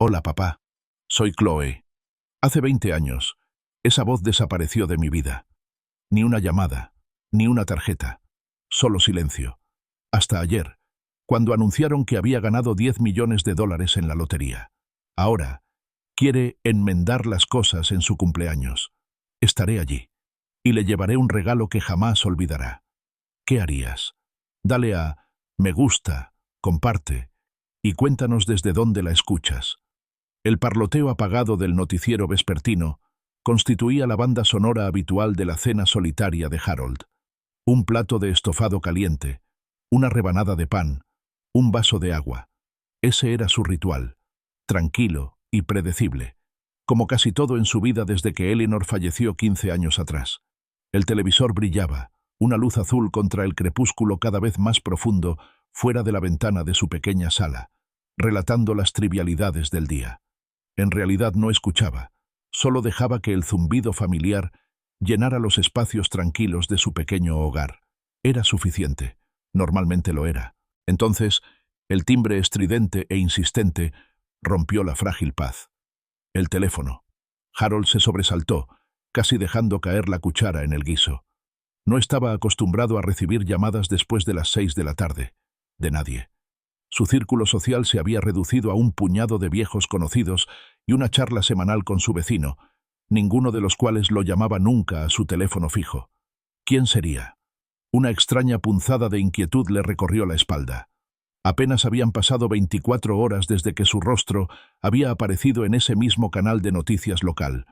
Hola, papá. Soy Chloe. Hace 20 años, esa voz desapareció de mi vida. Ni una llamada, ni una tarjeta. Solo silencio. Hasta ayer, cuando anunciaron que había ganado 10 millones de dólares en la lotería. Ahora, quiere enmendar las cosas en su cumpleaños. Estaré allí. Y le llevaré un regalo que jamás olvidará. ¿Qué harías? Dale a me gusta, comparte, y cuéntanos desde dónde la escuchas. El parloteo apagado del noticiero vespertino constituía la banda sonora habitual de la cena solitaria de Harold. Un plato de estofado caliente, una rebanada de pan, un vaso de agua. Ese era su ritual, tranquilo y predecible, como casi todo en su vida desde que Eleanor falleció 15 años atrás. El televisor brillaba, una luz azul contra el crepúsculo cada vez más profundo fuera de la ventana de su pequeña sala, relatando las trivialidades del día. En realidad no escuchaba, solo dejaba que el zumbido familiar llenara los espacios tranquilos de su pequeño hogar. Era suficiente, normalmente lo era. Entonces, el timbre estridente e insistente rompió la frágil paz. El teléfono. Harold se sobresaltó, casi dejando caer la cuchara en el guiso. No estaba acostumbrado a recibir llamadas después de las 6 de la tarde. De nadie. Su círculo social se había reducido a un puñado de viejos conocidos y una charla semanal con su vecino, ninguno de los cuales lo llamaba nunca a su teléfono fijo. ¿Quién sería? Una extraña punzada de inquietud le recorrió la espalda. Apenas habían pasado 24 horas desde que su rostro había aparecido en ese mismo canal de noticias local.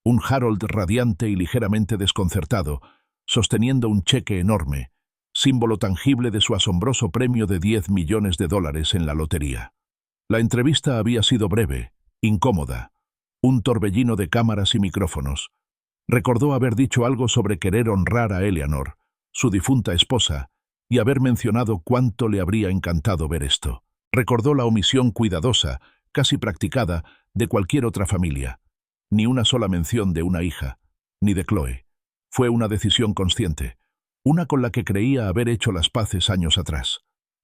Un Harold radiante y ligeramente desconcertado, sosteniendo un cheque enorme, símbolo tangible de su asombroso premio de 10 millones de dólares en la lotería. La entrevista había sido breve, incómoda, un torbellino de cámaras y micrófonos. Recordó haber dicho algo sobre querer honrar a Eleanor, su difunta esposa, y haber mencionado cuánto le habría encantado ver esto. Recordó la omisión cuidadosa, casi practicada, de cualquier otra familia. Ni una sola mención de una hija, ni de Chloe. Fue una decisión consciente, una con la que creía haber hecho las paces años atrás.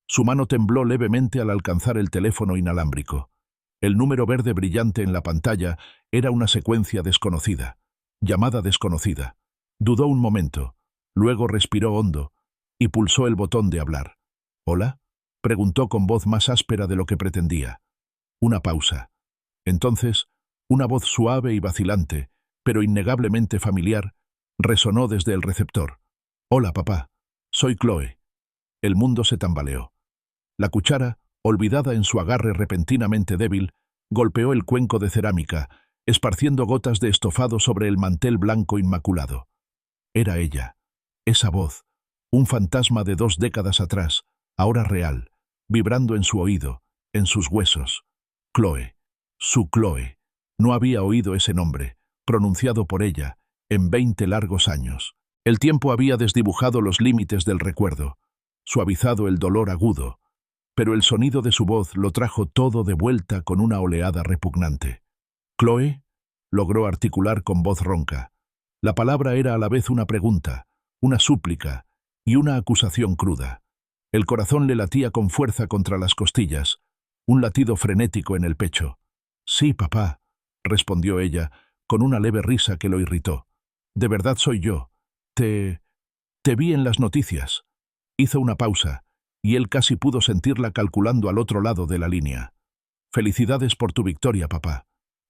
Su mano tembló levemente al alcanzar el teléfono inalámbrico. El número verde brillante en la pantalla era una secuencia desconocida, llamada desconocida. Dudó un momento, luego respiró hondo y pulsó el botón de hablar. ¿Hola? Preguntó con voz más áspera de lo que pretendía. Una pausa. Entonces, una voz suave y vacilante, pero innegablemente familiar, resonó desde el receptor. «Hola, papá. Soy Chloe». El mundo se tambaleó. La cuchara, olvidada en su agarre repentinamente débil, golpeó el cuenco de cerámica, esparciendo gotas de estofado sobre el mantel blanco inmaculado. Era ella, esa voz, un fantasma de 2 décadas atrás, ahora real, vibrando en su oído, en sus huesos. Chloe, su Chloe. No había oído ese nombre, pronunciado por ella, en 20 largos años. El tiempo había desdibujado los límites del recuerdo, suavizado el dolor agudo, pero el sonido de su voz lo trajo todo de vuelta con una oleada repugnante. «¿Chloe?» logró articular con voz ronca. La palabra era a la vez una pregunta, una súplica y una acusación cruda. El corazón le latía con fuerza contra las costillas, un latido frenético en el pecho. «Sí, papá», respondió ella, con una leve risa que lo irritó. «De verdad soy yo. Te vi en las noticias». Hizo una pausa, y él casi pudo sentirla calculando al otro lado de la línea. «Felicidades por tu victoria, papá.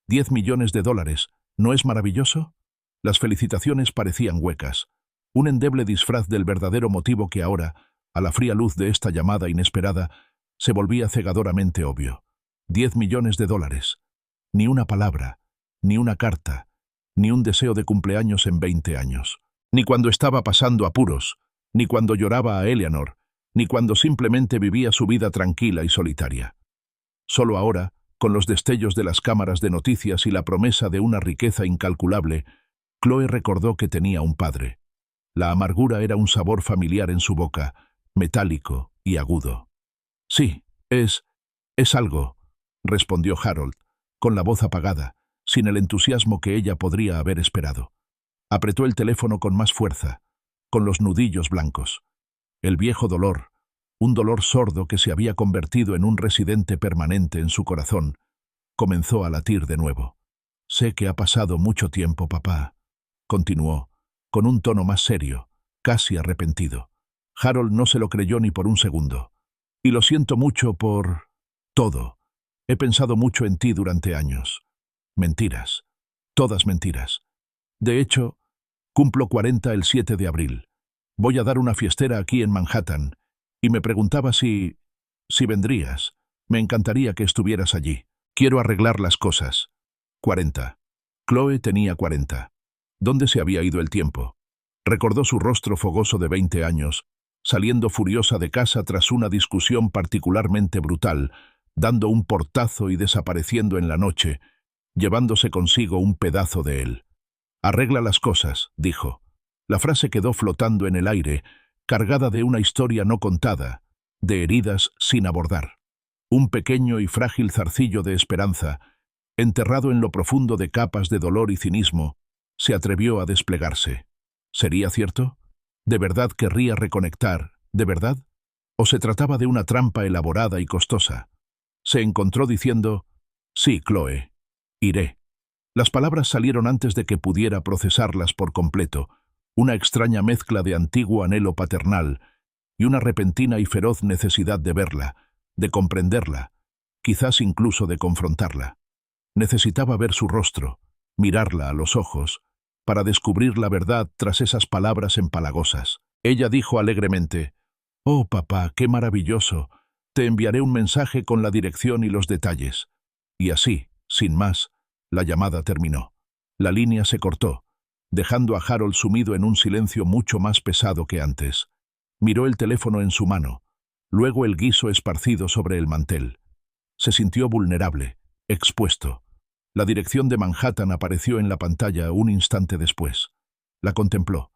10 millones de dólares, ¿no es maravilloso?» Las felicitaciones parecían huecas, un endeble disfraz del verdadero motivo que ahora, a la fría luz de esta llamada inesperada, se volvía cegadoramente obvio. 10 millones de dólares. Ni una palabra, ni una carta, ni un deseo de cumpleaños en 20 años. Ni cuando estaba pasando apuros, ni cuando lloraba a Eleanor, ni cuando simplemente vivía su vida tranquila y solitaria. Solo ahora, con los destellos de las cámaras de noticias y la promesa de una riqueza incalculable, Chloe recordó que tenía un padre. La amargura era un sabor familiar en su boca, metálico y agudo. «Sí, es algo», respondió Harold, con la voz apagada, sin el entusiasmo que ella podría haber esperado. Apretó el teléfono con más fuerza, con los nudillos blancos. El viejo dolor, un dolor sordo que se había convertido en un residente permanente en su corazón, comenzó a latir de nuevo. «Sé que ha pasado mucho tiempo, papá», continuó, con un tono más serio, casi arrepentido. Harold no se lo creyó ni por un segundo. «Y lo siento mucho por... todo. He pensado mucho en ti durante años. Mentiras. Todas mentiras. De hecho, cumplo 40 el 7 de abril. Voy a dar una fiestera aquí en Manhattan, y me preguntaba si vendrías. Me encantaría que estuvieras allí. Quiero arreglar las cosas». 40. Chloe tenía 40. ¿Dónde se había ido el tiempo? Recordó su rostro fogoso de 20 años, saliendo furiosa de casa tras una discusión particularmente brutal, dando un portazo y desapareciendo en la noche, llevándose consigo un pedazo de él. «Arregla las cosas», dijo. La frase quedó flotando en el aire, cargada de una historia no contada, de heridas sin abordar. Un pequeño y frágil zarcillo de esperanza, enterrado en lo profundo de capas de dolor y cinismo, se atrevió a desplegarse. ¿Sería cierto? ¿De verdad querría reconectar? ¿De verdad? ¿O se trataba de una trampa elaborada y costosa? Se encontró diciendo: «Sí, Chloe, iré». Las palabras salieron antes de que pudiera procesarlas por completo, una extraña mezcla de antiguo anhelo paternal y una repentina y feroz necesidad de verla, de comprenderla, quizás incluso de confrontarla. Necesitaba ver su rostro, mirarla a los ojos, para descubrir la verdad tras esas palabras empalagosas. Ella dijo alegremente: «Oh, papá, qué maravilloso. Te enviaré un mensaje con la dirección y los detalles». Y así, sin más, la llamada terminó. La línea se cortó, dejando a Harold sumido en un silencio mucho más pesado que antes. Miró el teléfono en su mano, luego el guiso esparcido sobre el mantel. Se sintió vulnerable, expuesto. La dirección de Manhattan apareció en la pantalla un instante después. La contempló.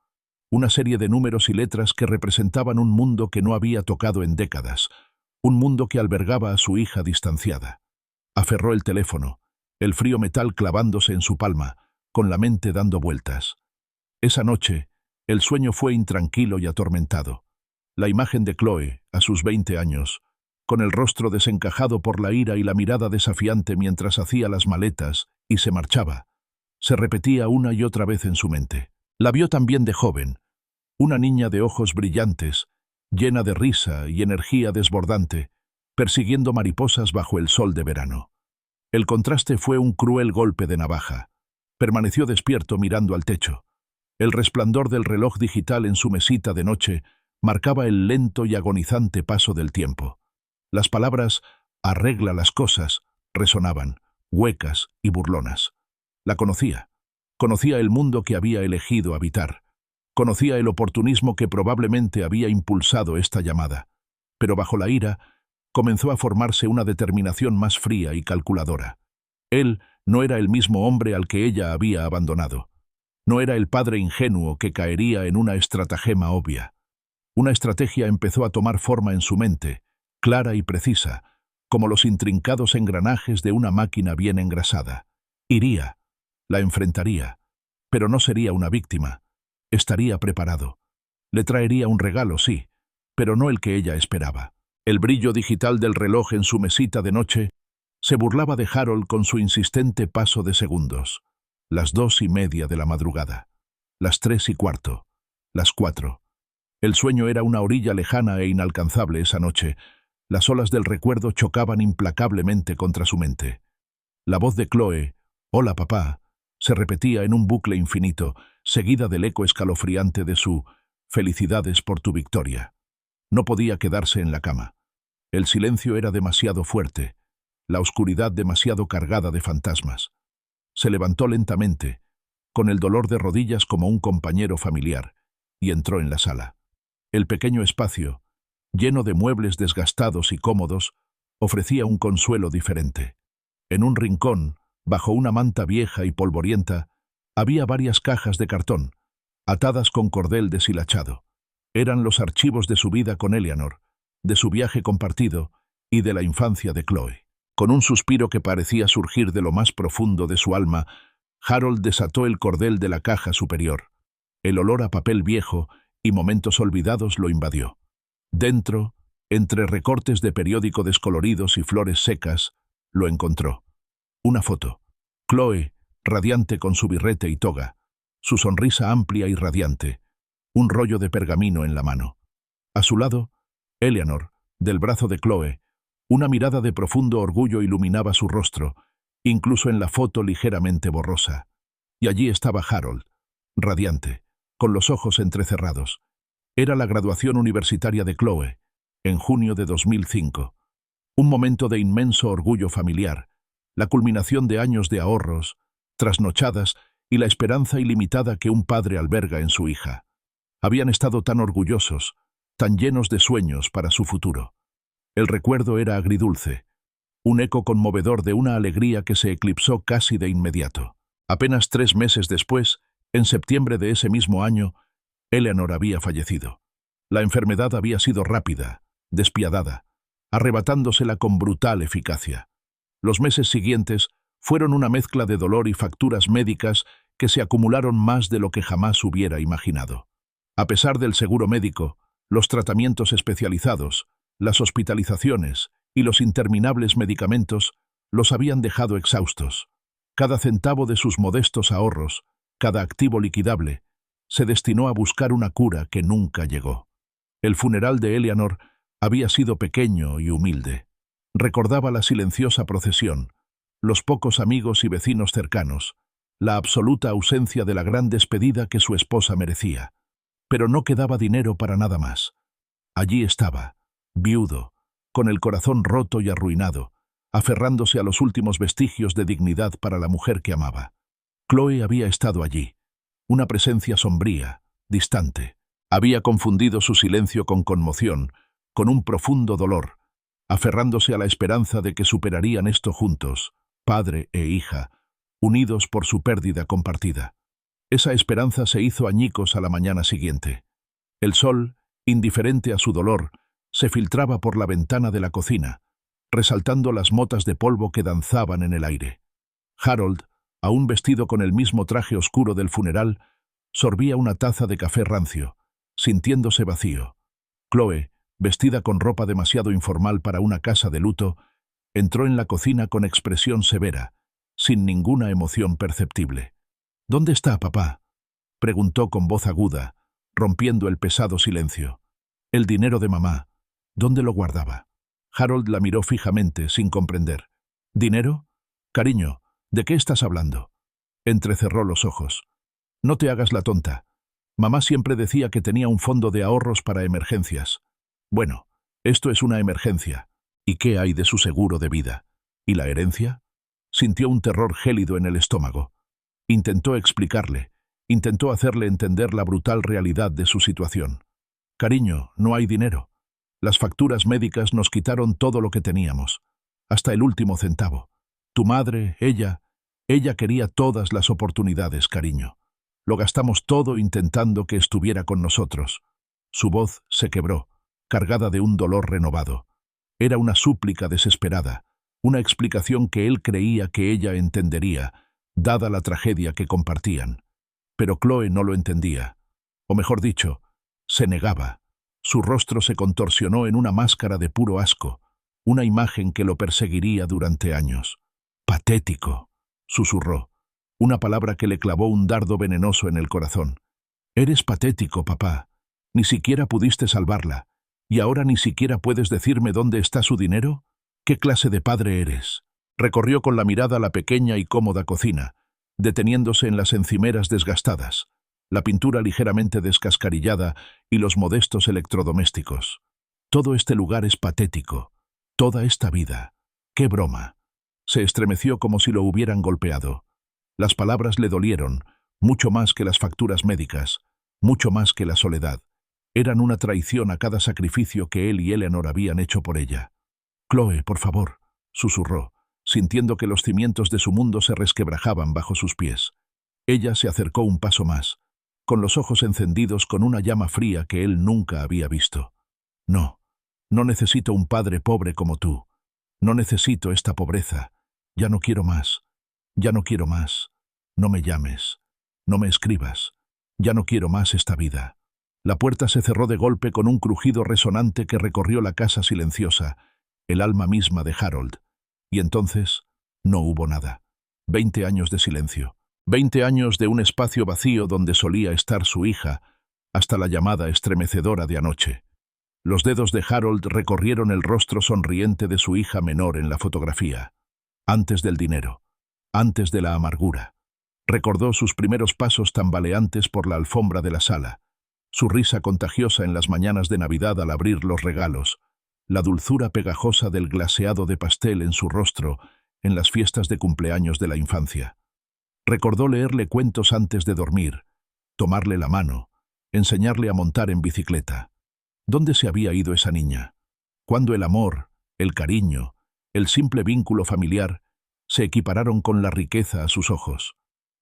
Una serie de números y letras que representaban un mundo que no había tocado en décadas, un mundo que albergaba a su hija distanciada. Aferró el teléfono, el frío metal clavándose en su palma, con la mente dando vueltas. Esa noche, el sueño fue intranquilo y atormentado. La imagen de Chloe, a sus 20 años, con el rostro desencajado por la ira y la mirada desafiante mientras hacía las maletas y se marchaba, se repetía una y otra vez en su mente. La vio también de joven, una niña de ojos brillantes, llena de risa y energía desbordante, persiguiendo mariposas bajo el sol de verano. El contraste fue un cruel golpe de navaja. Permaneció despierto mirando al techo. El resplandor del reloj digital en su mesita de noche marcaba el lento y agonizante paso del tiempo. Las palabras «arregla las cosas» resonaban, huecas y burlonas. La conocía. Conocía el mundo que había elegido habitar. Conocía el oportunismo que probablemente había impulsado esta llamada. Pero bajo la ira, comenzó a formarse una determinación más fría y calculadora. Él no era el mismo hombre al que ella había abandonado. No era el padre ingenuo que caería en una estratagema obvia. Una estrategia empezó a tomar forma en su mente, clara y precisa, como los intrincados engranajes de una máquina bien engrasada. Iría, la enfrentaría, pero no sería una víctima. Estaría preparado. Le traería un regalo, sí, pero no el que ella esperaba. El brillo digital del reloj en su mesita de noche se burlaba de Harold con su insistente paso de segundos. Las 2:30 de la madrugada. Las 3:15. Las 4. El sueño era una orilla lejana e inalcanzable esa noche. Las olas del recuerdo chocaban implacablemente contra su mente. La voz de Chloe, «Hola, papá», se repetía en un bucle infinito, seguida del eco escalofriante de su «Felicidades por tu victoria». No podía quedarse en la cama. El silencio era demasiado fuerte, la oscuridad demasiado cargada de fantasmas. Se levantó lentamente, con el dolor de rodillas como un compañero familiar, y entró en la sala. El pequeño espacio, lleno de muebles desgastados y cómodos, ofrecía un consuelo diferente. En un rincón, bajo una manta vieja y polvorienta, había varias cajas de cartón, atadas con cordel deshilachado. Eran los archivos de su vida con Eleanor, de su viaje compartido y de la infancia de Chloe. Con un suspiro que parecía surgir de lo más profundo de su alma, Harold desató el cordel de la caja superior. El olor a papel viejo y momentos olvidados lo invadió. Dentro, entre recortes de periódico descoloridos y flores secas, lo encontró. Una foto. Chloe, radiante con su birrete y toga, su sonrisa amplia y radiante, un rollo de pergamino en la mano. A su lado, Eleanor, del brazo de Chloe, una mirada de profundo orgullo iluminaba su rostro, incluso en la foto ligeramente borrosa. Y allí estaba Harold, radiante, con los ojos entrecerrados. Era la graduación universitaria de Chloe, en junio de 2005. Un momento de inmenso orgullo familiar, la culminación de años de ahorros, trasnochadas y la esperanza ilimitada que un padre alberga en su hija. Habían estado tan orgullosos, tan llenos de sueños para su futuro. El recuerdo era agridulce, un eco conmovedor de una alegría que se eclipsó casi de inmediato. Apenas 3 meses después, en septiembre de ese mismo año, Eleanor había fallecido. La enfermedad había sido rápida, despiadada, arrebatándosela con brutal eficacia. Los meses siguientes fueron una mezcla de dolor y facturas médicas que se acumularon más de lo que jamás hubiera imaginado. A pesar del seguro médico, los tratamientos especializados, las hospitalizaciones y los interminables medicamentos los habían dejado exhaustos. Cada centavo de sus modestos ahorros, cada activo liquidable, se destinó a buscar una cura que nunca llegó. El funeral de Eleanor había sido pequeño y humilde. Recordaba la silenciosa procesión, los pocos amigos y vecinos cercanos, la absoluta ausencia de la gran despedida que su esposa merecía. Pero no quedaba dinero para nada más. Allí estaba, viudo, con el corazón roto y arruinado, aferrándose a los últimos vestigios de dignidad para la mujer que amaba. Chloe había estado allí, una presencia sombría, distante. Había confundido su silencio con conmoción, con un profundo dolor, aferrándose a la esperanza de que superarían esto juntos, padre e hija, unidos por su pérdida compartida. Esa esperanza se hizo añicos a la mañana siguiente. El sol, indiferente a su dolor, se filtraba por la ventana de la cocina, resaltando las motas de polvo que danzaban en el aire. Harold, aún vestido con el mismo traje oscuro del funeral, sorbía una taza de café rancio, sintiéndose vacío. Chloe, vestida con ropa demasiado informal para una casa de luto, entró en la cocina con expresión severa, sin ninguna emoción perceptible. «¿Dónde está, papá?», preguntó con voz aguda, rompiendo el pesado silencio. «El dinero de mamá, ¿dónde lo guardaba?». Harold la miró fijamente, sin comprender. «¿Dinero? Cariño, ¿de qué estás hablando?». Entrecerró los ojos. «No te hagas la tonta. Mamá siempre decía que tenía un fondo de ahorros para emergencias. Bueno, esto es una emergencia. ¿Y qué hay de su seguro de vida? ¿Y la herencia?». Sintió un terror gélido en el estómago. Intentó explicarle, intentó hacerle entender la brutal realidad de su situación. «Cariño, no hay dinero. Las facturas médicas nos quitaron todo lo que teníamos, hasta el último centavo. Tu madre, ella quería todas las oportunidades, cariño. Lo gastamos todo intentando que estuviera con nosotros». Su voz se quebró, cargada de un dolor renovado. Era una súplica desesperada, una explicación que él creía que ella entendería, dada la tragedia que compartían. Pero Chloe no lo entendía. O mejor dicho, se negaba. Su rostro se contorsionó en una máscara de puro asco, una imagen que lo perseguiría durante años. «Patético», susurró, una palabra que le clavó un dardo venenoso en el corazón. «Eres patético, papá. Ni siquiera pudiste salvarla. ¿Y ahora ni siquiera puedes decirme dónde está su dinero? ¿Qué clase de padre eres?». Recorrió con la mirada la pequeña y cómoda cocina, deteniéndose en las encimeras desgastadas, la pintura ligeramente descascarillada y los modestos electrodomésticos. «Todo este lugar es patético. Toda esta vida. ¡Qué broma!». Se estremeció como si lo hubieran golpeado. Las palabras le dolieron, mucho más que las facturas médicas, mucho más que la soledad. Eran una traición a cada sacrificio que él y Eleanor habían hecho por ella. «Chloe, por favor», susurró, sintiendo que los cimientos de su mundo se resquebrajaban bajo sus pies. Ella se acercó un paso más, con los ojos encendidos con una llama fría que él nunca había visto. «No, no necesito un padre pobre como tú. No necesito esta pobreza. Ya no quiero más. Ya no quiero más. No me llames. No me escribas. Ya no quiero más esta vida». La puerta se cerró de golpe con un crujido resonante que recorrió la casa silenciosa, el alma misma de Harold. Y entonces No hubo nada. 20 años de silencio. 20 años de un espacio vacío donde solía estar su hija, hasta la llamada estremecedora de anoche. Los dedos de Harold recorrieron el rostro sonriente de su hija menor en la fotografía. Antes del dinero. Antes de la amargura. Recordó sus primeros pasos tambaleantes por la alfombra de la sala, su risa contagiosa en las mañanas de Navidad al abrir los regalos, la dulzura pegajosa del glaseado de pastel en su rostro en las fiestas de cumpleaños de la infancia. Recordó leerle cuentos antes de dormir, tomarle la mano, enseñarle a montar en bicicleta. ¿Dónde se había ido esa niña? ¿Cuándo el amor, el cariño, el simple vínculo familiar se equipararon con la riqueza a sus ojos?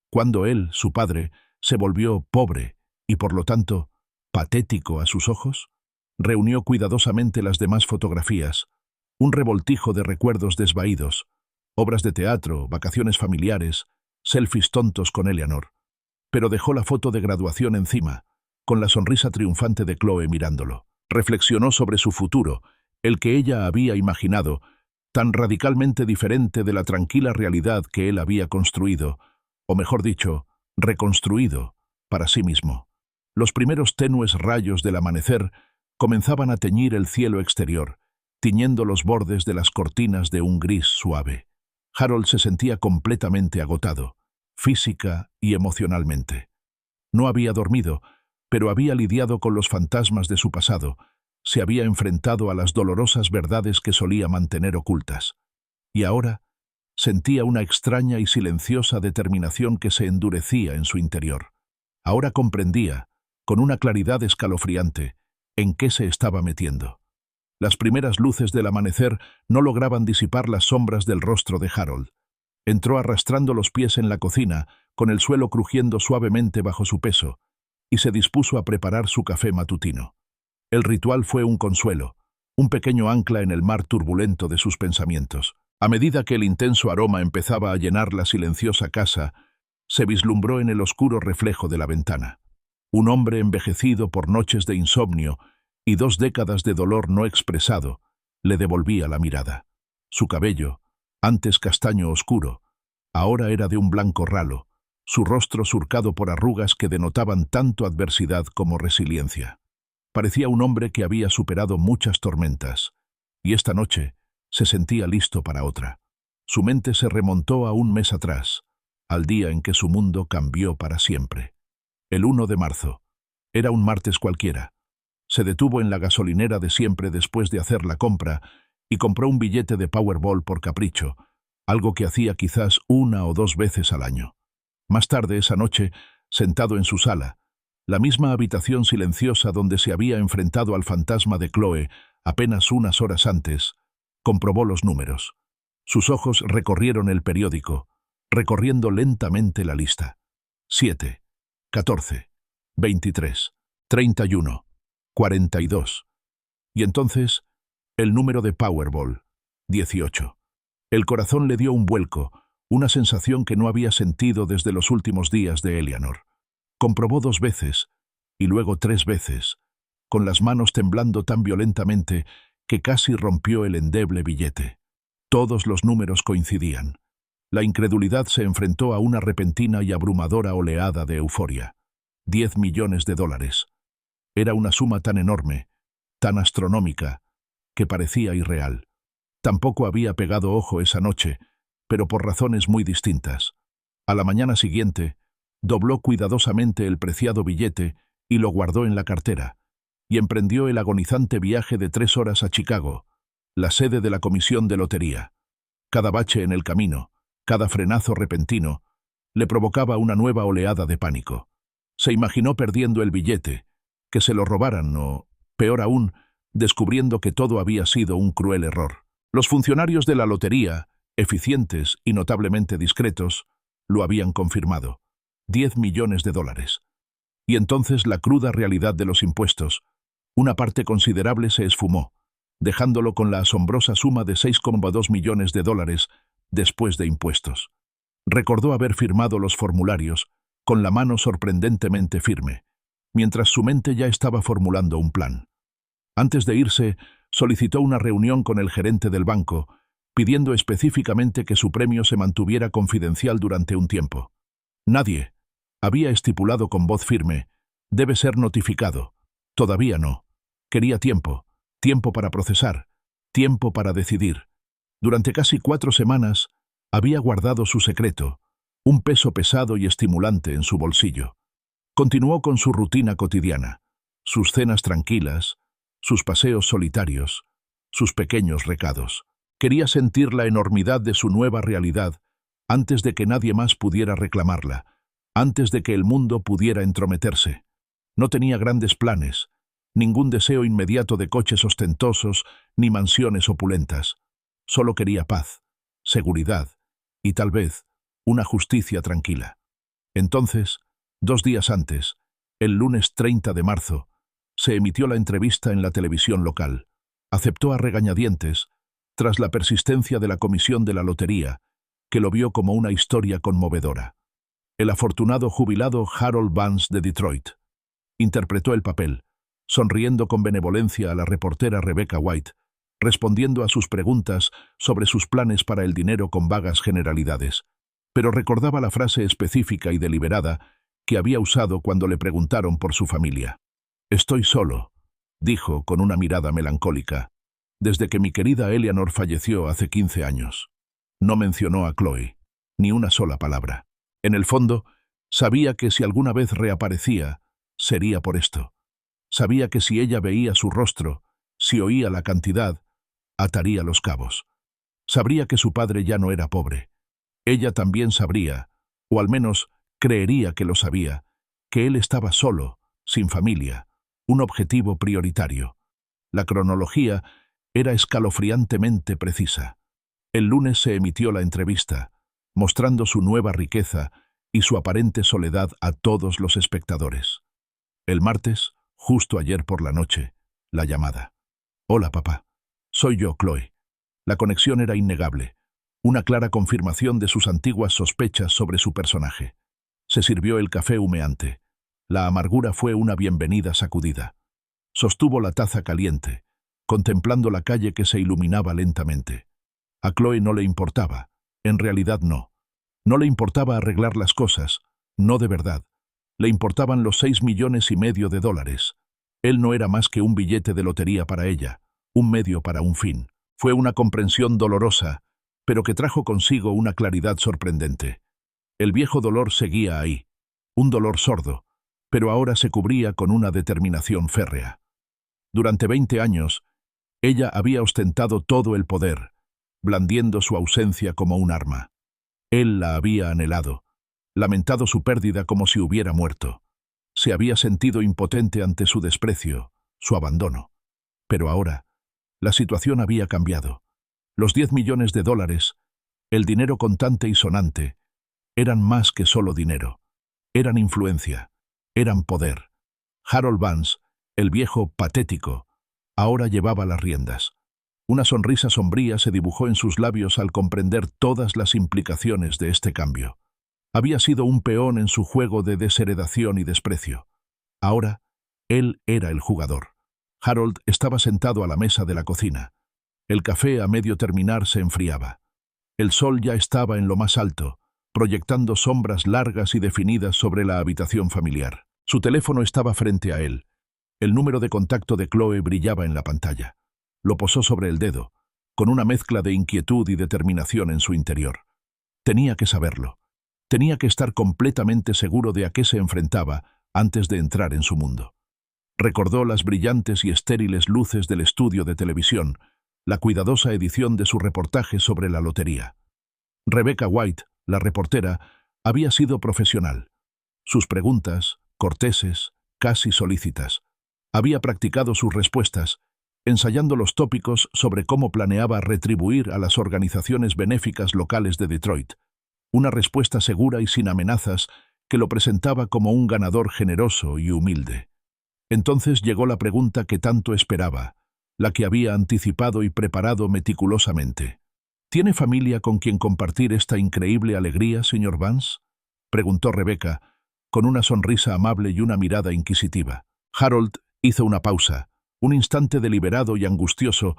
Cuando él, su padre, se volvió pobre y, por lo tanto, patético a sus ojos, reunió cuidadosamente las demás fotografías, un revoltijo de recuerdos desvaídos, obras de teatro, vacaciones familiares, selfies tontos con Eleanor. Pero dejó la foto de graduación encima, con la sonrisa triunfante de Chloe mirándolo. Reflexionó sobre su futuro, el que ella había imaginado, tan radicalmente diferente de la tranquila realidad que él había construido, o mejor dicho, reconstruido, para sí mismo. Los primeros tenues rayos del amanecer comenzaban a teñir el cielo exterior, tiñendo los bordes de las cortinas de un gris suave. Harold se sentía completamente agotado, física y emocionalmente. No había dormido, pero había lidiado con los fantasmas de su pasado, se había enfrentado a las dolorosas verdades que solía mantener ocultas. Y ahora sentía una extraña y silenciosa determinación que se endurecía en su interior. Ahora comprendía, con una claridad escalofriante, en qué se estaba metiendo. Las primeras luces del amanecer no lograban disipar las sombras del rostro de Harold. Entró arrastrando los pies en la cocina, con el suelo crujiendo suavemente bajo su peso, y se dispuso a preparar su café matutino. El ritual fue un consuelo, un pequeño ancla en el mar turbulento de sus pensamientos. A medida que el intenso aroma empezaba a llenar la silenciosa casa, se vislumbró en el oscuro reflejo de la ventana. Un hombre envejecido por noches de insomnio y 2 décadas de dolor no expresado le devolvía la mirada. Su cabello, antes castaño oscuro, ahora era de un blanco ralo, su rostro surcado por arrugas que denotaban tanto adversidad como resiliencia. Parecía un hombre que había superado muchas tormentas, y esta noche se sentía listo para otra. Su mente se remontó a un mes atrás, al día en que su mundo cambió para siempre. El 1 de marzo. Era un martes cualquiera. Se detuvo en la gasolinera de siempre después de hacer la compra y compró un billete de Powerball por capricho, algo que hacía quizás 1 o 2 veces al año. Más tarde esa noche, sentado en su sala, la misma habitación silenciosa donde se había enfrentado al fantasma de Chloe apenas unas horas antes, comprobó los números. Sus ojos recorrieron el periódico, recorriendo lentamente la lista. 7, 14, 23, 31, 42. Y entonces, el número de Powerball, 18. El corazón le dio un vuelco, una sensación que no había sentido desde los últimos días de Eleanor. Comprobó 2 veces, y luego 3 veces, con las manos temblando tan violentamente que casi rompió el endeble billete. Todos los números coincidían. La incredulidad se enfrentó a una repentina y abrumadora oleada de euforia. 10 millones de dólares. Era una suma tan enorme, tan astronómica, que parecía irreal. Tampoco había pegado ojo esa noche, pero por razones muy distintas. A la mañana siguiente, dobló cuidadosamente el preciado billete y lo guardó en la cartera, y emprendió el agonizante viaje de 3 horas a Chicago, la sede de la comisión de lotería. Cada bache en el camino, cada frenazo repentino, le provocaba una nueva oleada de pánico. Se imaginó perdiendo el billete, que se lo robaran o, peor aún, descubriendo que todo había sido un cruel error. Los funcionarios de la lotería, eficientes y notablemente discretos, lo habían confirmado. 10 millones de dólares. Y entonces la cruda realidad de los impuestos. Una parte considerable se esfumó, dejándolo con la asombrosa suma de 6,2 millones de dólares después de impuestos. Recordó haber firmado los formularios, con la mano sorprendentemente firme, mientras su mente ya estaba formulando un plan. Antes de irse, solicitó una reunión con el gerente del banco, pidiendo específicamente que su premio se mantuviera confidencial durante un tiempo. Nadie, había estipulado con voz firme, debe ser notificado. Todavía no. Quería tiempo, tiempo para procesar, tiempo para decidir. Durante casi 4 semanas había guardado su secreto, un peso pesado y estimulante en su bolsillo. Continuó con su rutina cotidiana, sus cenas tranquilas, sus paseos solitarios, sus pequeños recados. Quería sentir la enormidad de su nueva realidad antes de que nadie más pudiera reclamarla, antes de que el mundo pudiera entrometerse. No tenía grandes planes, ningún deseo inmediato de coches ostentosos ni mansiones opulentas. Solo quería paz, seguridad y, tal vez, una justicia tranquila. Entonces, 2 días antes, el lunes 30 de marzo, se emitió la entrevista en la televisión local. Aceptó a regañadientes, tras la persistencia de la comisión de la lotería, que lo vio como una historia conmovedora. El afortunado jubilado Harold Vance de Detroit interpretó el papel, sonriendo con benevolencia a la reportera Rebecca White, respondiendo a sus preguntas sobre sus planes para el dinero con vagas generalidades, pero recordaba la frase específica y deliberada que había usado cuando le preguntaron por su familia. «Estoy solo», dijo con una mirada melancólica, «desde que mi querida Eleanor falleció hace 15 años». No mencionó a Chloe, ni una sola palabra. En el fondo, sabía que si alguna vez reaparecía, sería por esto. Sabía que si ella veía su rostro, si oía la cantidad, ataría los cabos. Sabría que su padre ya no era pobre. Ella también sabría, o al menos creería que lo sabía, que él estaba solo, sin familia, un objetivo prioritario. La cronología era escalofriantemente precisa. El lunes se emitió la entrevista, mostrando su nueva riqueza y su aparente soledad a todos los espectadores. El martes, justo ayer por la noche, la llamada. «Hola, papá. Soy yo, Chloe». La conexión era innegable, una clara confirmación de sus antiguas sospechas sobre su personaje. Se sirvió el café humeante. La amargura fue una bienvenida sacudida. Sostuvo la taza caliente, contemplando la calle que se iluminaba lentamente. A Chloe no le importaba, en realidad no. No le importaba arreglar las cosas, no de verdad. Le importaban los $6,5 millones. Él no era más que un billete de lotería para ella, un medio para un fin. Fue una comprensión dolorosa, pero que trajo consigo una claridad sorprendente. El viejo dolor seguía ahí, un dolor sordo, pero ahora se cubría con una determinación férrea. Durante 20 años, ella había ostentado todo el poder, blandiendo su ausencia como un arma. Él la había anhelado, lamentado su pérdida como si hubiera muerto. Se había sentido impotente ante su desprecio, su abandono. Pero ahora, la situación había cambiado. Los $10 millones, el dinero contante y sonante, eran más que solo dinero. Eran influencia, eran poder. Harold Vance, el viejo patético, ahora llevaba las riendas. Una sonrisa sombría se dibujó en sus labios al comprender todas las implicaciones de este cambio. Había sido un peón en su juego de desheredación y desprecio. Ahora, él era el jugador. Harold estaba sentado a la mesa de la cocina. El café a medio terminar se enfriaba. El sol ya estaba en lo más alto, proyectando sombras largas y definidas sobre la habitación familiar. Su teléfono estaba frente a él. El número de contacto de Chloe brillaba en la pantalla. Lo posó sobre el dedo, con una mezcla de inquietud y determinación en su interior. Tenía que saberlo. Tenía que estar completamente seguro de a qué se enfrentaba antes de entrar en su mundo. Recordó las brillantes y estériles luces del estudio de televisión, la cuidadosa edición de su reportaje sobre la lotería. Rebecca White, la reportera, había sido profesional. Sus preguntas, corteses, casi solícitas. Había practicado sus respuestas, ensayando los tópicos sobre cómo planeaba retribuir a las organizaciones benéficas locales de Detroit. Una respuesta segura y sin amenazas que lo presentaba como un ganador generoso y humilde. Entonces llegó la pregunta que tanto esperaba, la que había anticipado y preparado meticulosamente. ¿Tiene familia con quien compartir esta increíble alegría, señor Vance?, preguntó Rebecca, con una sonrisa amable y una mirada inquisitiva. Harold hizo una pausa, un instante deliberado y angustioso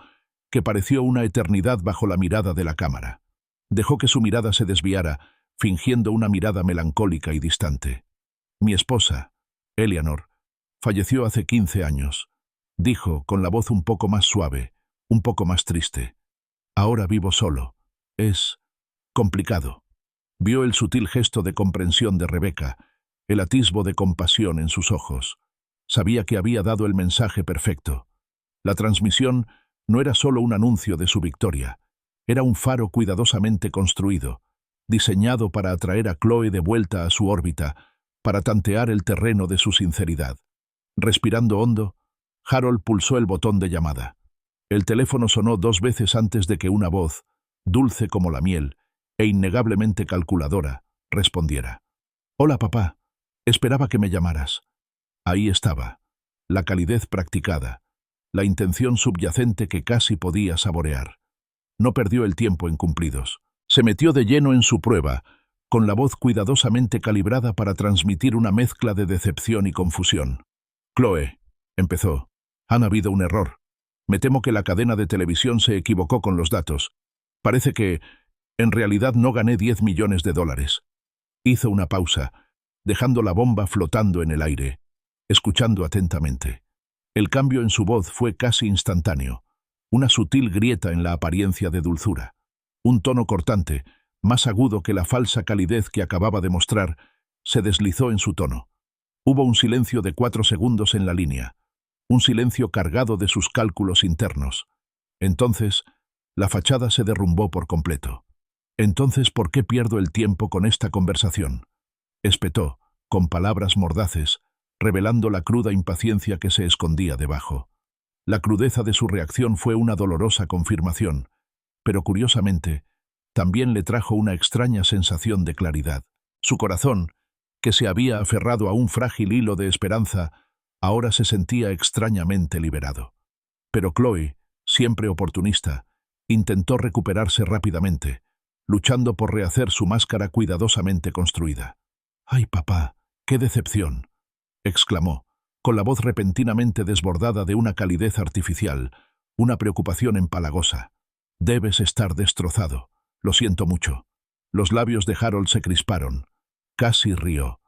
que pareció una eternidad bajo la mirada de la cámara. Dejó que su mirada se desviara, fingiendo una mirada melancólica y distante. Mi esposa, Eleanor, falleció hace 15 años, dijo con la voz un poco más suave, un poco más triste. Ahora vivo solo. Es complicado. Vio el sutil gesto de comprensión de Rebecca, el atisbo de compasión en sus ojos. Sabía que había dado el mensaje perfecto. La transmisión no era solo un anuncio de su victoria, era un faro cuidadosamente construido, diseñado para atraer a Chloe de vuelta a su órbita, para tantear el terreno de su sinceridad. Respirando hondo, Harold pulsó el botón de llamada. El teléfono sonó 2 veces antes de que una voz, dulce como la miel e innegablemente calculadora, respondiera. «Hola, papá. Esperaba que me llamaras». Ahí estaba, la calidez practicada, la intención subyacente que casi podía saborear. No perdió el tiempo en cumplidos. Se metió de lleno en su prueba, con la voz cuidadosamente calibrada para transmitir una mezcla de decepción y confusión. «Chloe», empezó, «han habido un error. Me temo que la cadena de televisión se equivocó con los datos. Parece que, en realidad, no gané $10 millones. Hizo una pausa, dejando la bomba flotando en el aire, escuchando atentamente. El cambio en su voz fue casi instantáneo, una sutil grieta en la apariencia de dulzura. Un tono cortante, más agudo que la falsa calidez que acababa de mostrar, se deslizó en su tono. Hubo un silencio de 4 segundos en la línea, un silencio cargado de sus cálculos internos. Entonces, la fachada se derrumbó por completo. «Entonces, ¿por qué pierdo el tiempo con esta conversación?», espetó, con palabras mordaces, revelando la cruda impaciencia que se escondía debajo. La crudeza de su reacción fue una dolorosa confirmación, pero curiosamente, también le trajo una extraña sensación de claridad. Su corazón, que se había aferrado a un frágil hilo de esperanza, ahora se sentía extrañamente liberado. Pero Chloe, siempre oportunista, intentó recuperarse rápidamente, luchando por rehacer su máscara cuidadosamente construida. «¡Ay, papá, qué decepción!», exclamó, con la voz repentinamente desbordada de una calidez artificial, una preocupación empalagosa. «Debes estar destrozado. Lo siento mucho». Los labios de Harold se crisparon. Casi rió.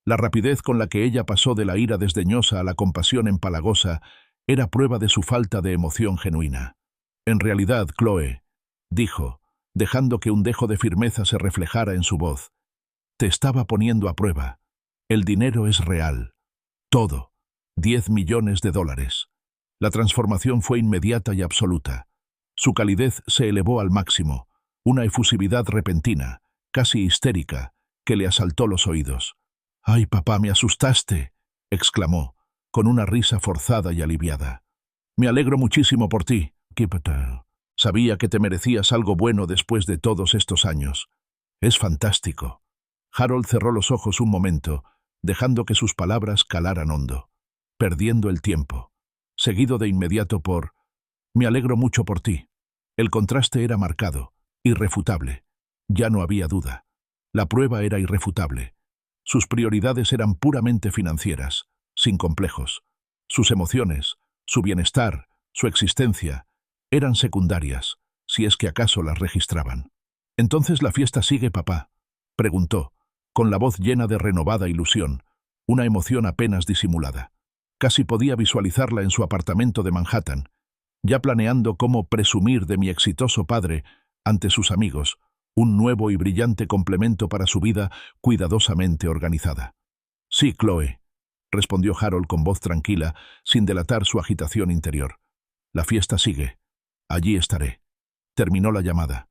La rapidez con la que ella pasó de la ira desdeñosa a la compasión empalagosa era prueba de su falta de emoción genuina. «En realidad, Chloe», dijo, dejando que un dejo de firmeza se reflejara en su voz, «te estaba poniendo a prueba. El dinero es real. Todo. $10 millones. La transformación fue inmediata y absoluta. Su calidez se elevó al máximo, una efusividad repentina, casi histérica, que le asaltó los oídos. «¡Ay, papá, me asustaste!», exclamó, con una risa forzada y aliviada. «Me alegro muchísimo por ti. Sabía que te merecías algo bueno después de todos estos años. Es fantástico». Harold cerró los ojos un momento, dejando que sus palabras calaran hondo, perdiendo el tiempo, seguido de inmediato por «me alegro mucho por ti». El contraste era marcado, irrefutable. Ya no había duda. La prueba era irrefutable. Sus prioridades eran puramente financieras, sin complejos. Sus emociones, su bienestar, su existencia, eran secundarias, si es que acaso las registraban. «¿Entonces la fiesta sigue, papá?», preguntó, con la voz llena de renovada ilusión, una emoción apenas disimulada. Casi podía visualizarla en su apartamento de Manhattan, ya planeando cómo presumir de mi exitoso padre ante sus amigos, un nuevo y brillante complemento para su vida cuidadosamente organizada. «Sí, Chloe», respondió Harold con voz tranquila, sin delatar su agitación interior. «La fiesta sigue. Allí estaré». Terminó la llamada.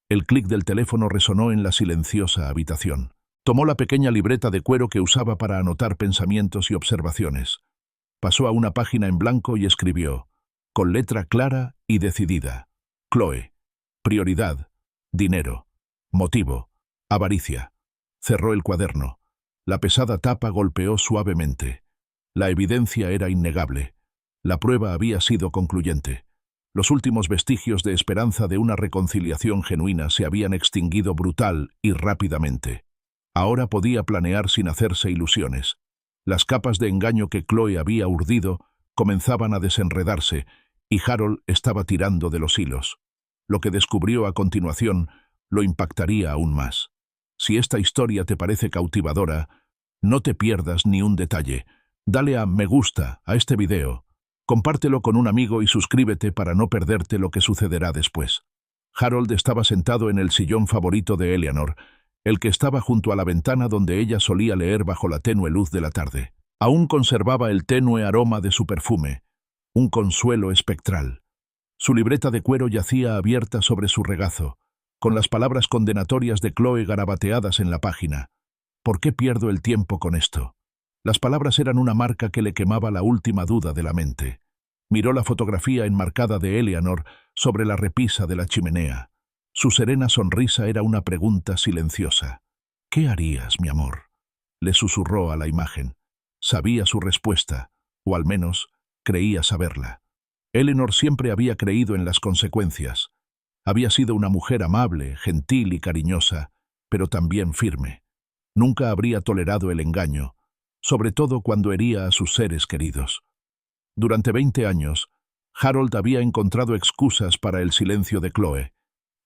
El clic del teléfono resonó en la silenciosa habitación. Tomó la pequeña libreta de cuero que usaba para anotar pensamientos y observaciones. Pasó a una página en blanco y escribió, con letra clara y decidida: «Chloe. Prioridad. Dinero. Motivo. Avaricia». Cerró el cuaderno. La pesada tapa golpeó suavemente. La evidencia era innegable. La prueba había sido concluyente. Los últimos vestigios de esperanza de una reconciliación genuina se habían extinguido brutal y rápidamente. Ahora podía planear sin hacerse ilusiones. Las capas de engaño que Chloe había urdido comenzaban a desenredarse, y Harold estaba tirando de los hilos. Lo que descubrió a continuación lo impactaría aún más. Si esta historia te parece cautivadora, no te pierdas ni un detalle. Dale a me gusta a este video, compártelo con un amigo y suscríbete para no perderte lo que sucederá después. Harold estaba sentado en el sillón favorito de Eleanor, el que estaba junto a la ventana donde ella solía leer bajo la tenue luz de la tarde. Aún conservaba el tenue aroma de su perfume, un consuelo espectral. Su libreta de cuero yacía abierta sobre su regazo, con las palabras condenatorias de Chloe garabateadas en la página. ¿Por qué pierdo el tiempo con esto? Las palabras eran una marca que le quemaba la última duda de la mente. Miró la fotografía enmarcada de Eleanor sobre la repisa de la chimenea. Su serena sonrisa era una pregunta silenciosa. «¿Qué harías, mi amor?», le susurró a la imagen. Sabía su respuesta, o al menos creía saberla. Eleanor siempre había creído en las consecuencias. Había sido una mujer amable, gentil y cariñosa, pero también firme. Nunca habría tolerado el engaño, sobre todo cuando hería a sus seres queridos. Durante 20 años, Harold había encontrado excusas para el silencio de Chloe.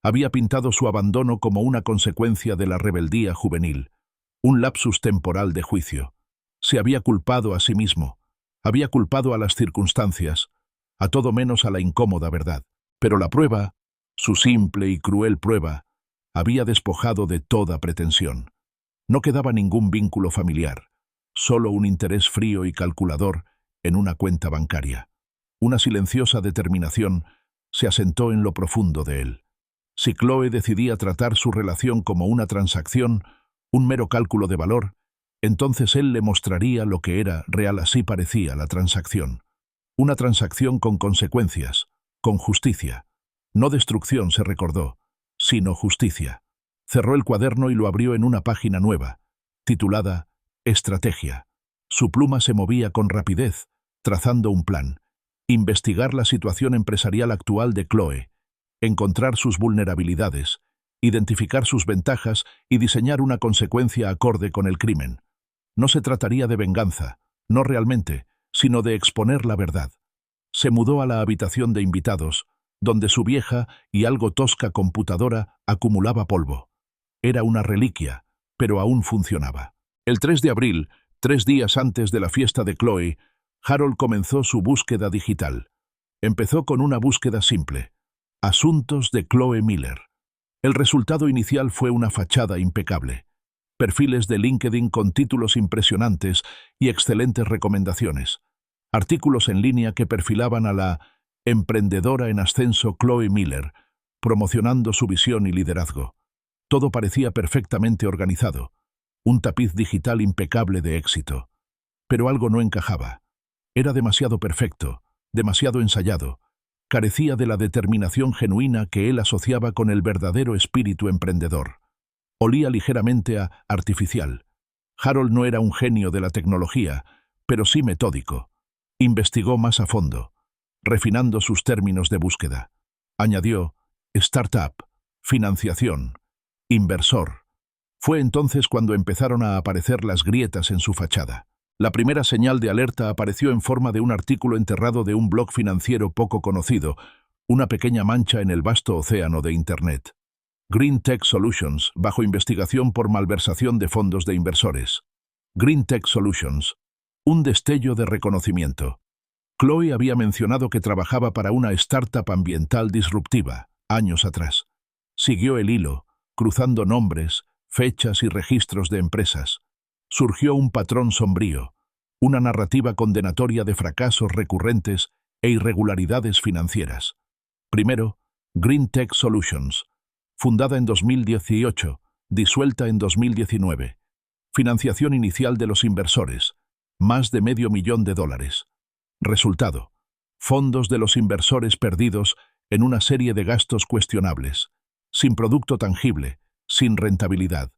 Había pintado su abandono como una consecuencia de la rebeldía juvenil, un lapsus temporal de juicio. Se había culpado a sí mismo, había culpado a las circunstancias, a todo menos a la incómoda verdad. Pero la prueba, su simple y cruel prueba, había despojado de toda pretensión. No quedaba ningún vínculo familiar, solo un interés frío y calculador en una cuenta bancaria. Una silenciosa determinación se asentó en lo profundo de él. Si Chloe decidía tratar su relación como una transacción, un mero cálculo de valor, entonces él le mostraría lo que era real. Así parecía la transacción. Una transacción con consecuencias, con justicia. No destrucción, se recordó, sino justicia. Cerró el cuaderno y lo abrió en una página nueva, titulada Estrategia. Su pluma se movía con rapidez, trazando un plan. Investigar la situación empresarial actual de Chloe, encontrar sus vulnerabilidades, identificar sus ventajas y diseñar una consecuencia acorde con el crimen. No se trataría de venganza, no realmente, sino de exponer la verdad. Se mudó a la habitación de invitados, donde su vieja y algo tosca computadora acumulaba polvo. Era una reliquia, pero aún funcionaba. El 3 de abril, 3 días antes de la fiesta de Chloe, Harold comenzó su búsqueda digital. Empezó con una búsqueda simple: asuntos de Chloe Miller. El resultado inicial fue una fachada impecable. Perfiles de LinkedIn con títulos impresionantes y excelentes recomendaciones. Artículos en línea que perfilaban a la emprendedora en ascenso Chloe Miller, promocionando su visión y liderazgo. Todo parecía perfectamente organizado. Un tapiz digital impecable de éxito. Pero algo no encajaba. Era demasiado perfecto, demasiado ensayado. Carecía de la determinación genuina que él asociaba con el verdadero espíritu emprendedor. Olía ligeramente a artificial. Harold no era un genio de la tecnología, pero sí metódico. Investigó más a fondo, refinando sus términos de búsqueda. Añadió startup, financiación, inversor. Fue entonces cuando empezaron a aparecer las grietas en su fachada. La primera señal de alerta apareció en forma de un artículo enterrado de un blog financiero poco conocido, una pequeña mancha en el vasto océano de Internet. Green Tech Solutions, bajo investigación por malversación de fondos de inversores. Green Tech Solutions, un destello de reconocimiento. Chloe había mencionado que trabajaba para una startup ambiental disruptiva, años atrás. Siguió el hilo, cruzando nombres, fechas y registros de empresas. Surgió un patrón sombrío, una narrativa condenatoria de fracasos recurrentes e irregularidades financieras. Primero, Green Tech Solutions, fundada en 2018, disuelta en 2019. Financiación inicial de los inversores, más de $500,000. Resultado: fondos de los inversores perdidos en una serie de gastos cuestionables, sin producto tangible, sin rentabilidad.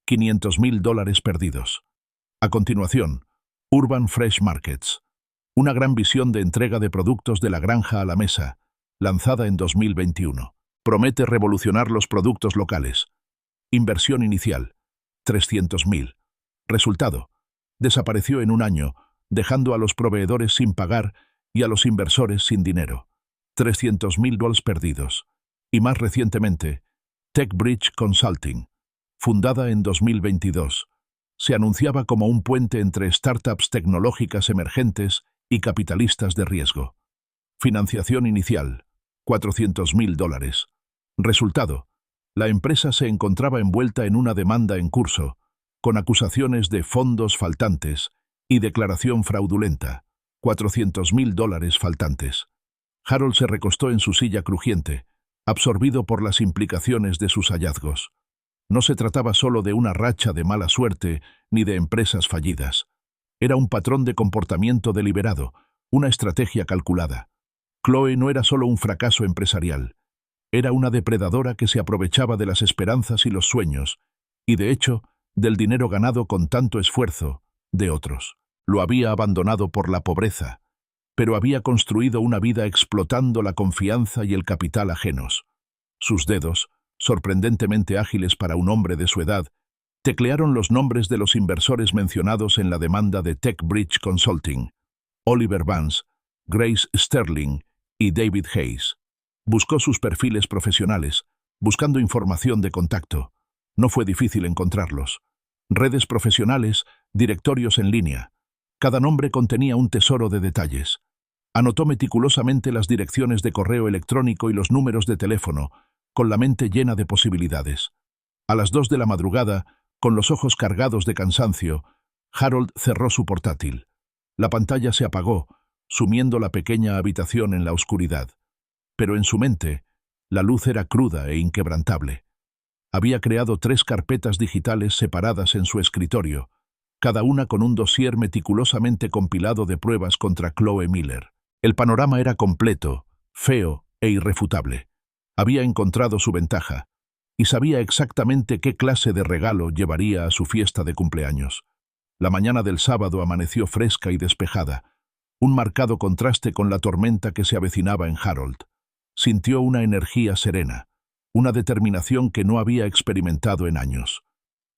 $500,000 perdidos. A continuación, Urban Fresh Markets, una gran visión de entrega de productos de la granja a la mesa, lanzada en 2021. Promete revolucionar los productos locales. Inversión inicial, $300,000. Resultado: desapareció en un año, dejando a los proveedores sin pagar y a los inversores sin dinero. $300.000 perdidos. Y más recientemente, TechBridge Consulting, fundada en 2022, se anunciaba como un puente entre startups tecnológicas emergentes y capitalistas de riesgo. Financiación inicial, $400.000. Resultado, la empresa se encontraba envuelta en una demanda en curso, con acusaciones de fondos faltantes y declaración fraudulenta, $400.000 faltantes. Harold se recostó en su silla crujiente, absorbido por las implicaciones de sus hallazgos. No se trataba solo de una racha de mala suerte ni de empresas fallidas. Era un patrón de comportamiento deliberado, una estrategia calculada. Chloe no era solo un fracaso empresarial. Era una depredadora que se aprovechaba de las esperanzas y los sueños, y de hecho, del dinero ganado con tanto esfuerzo, de otros. Lo había abandonado por la pobreza, pero había construido una vida explotando la confianza y el capital ajenos. Sus dedos, sorprendentemente ágiles para un hombre de su edad, teclearon los nombres de los inversores mencionados en la demanda de TechBridge Consulting: Oliver Vance, Grace Sterling y David Hayes. Buscó sus perfiles profesionales, buscando información de contacto. No fue difícil encontrarlos. Redes profesionales, directorios en línea. Cada nombre contenía un tesoro de detalles. Anotó meticulosamente las direcciones de correo electrónico y los números de teléfono, con la mente llena de posibilidades. A las 2 de la madrugada, con los ojos cargados de cansancio, Harold cerró su portátil. La pantalla se apagó, sumiendo la pequeña habitación en la oscuridad. Pero en su mente, la luz era cruda e inquebrantable. Había creado 3 carpetas digitales separadas en su escritorio, cada una con un dossier meticulosamente compilado de pruebas contra Chloe Miller. El panorama era completo, feo e irrefutable. Había encontrado su ventaja, y sabía exactamente qué clase de regalo llevaría a su fiesta de cumpleaños. La mañana del sábado amaneció fresca y despejada, un marcado contraste con la tormenta que se avecinaba en Harold. Sintió una energía serena, una determinación que no había experimentado en años.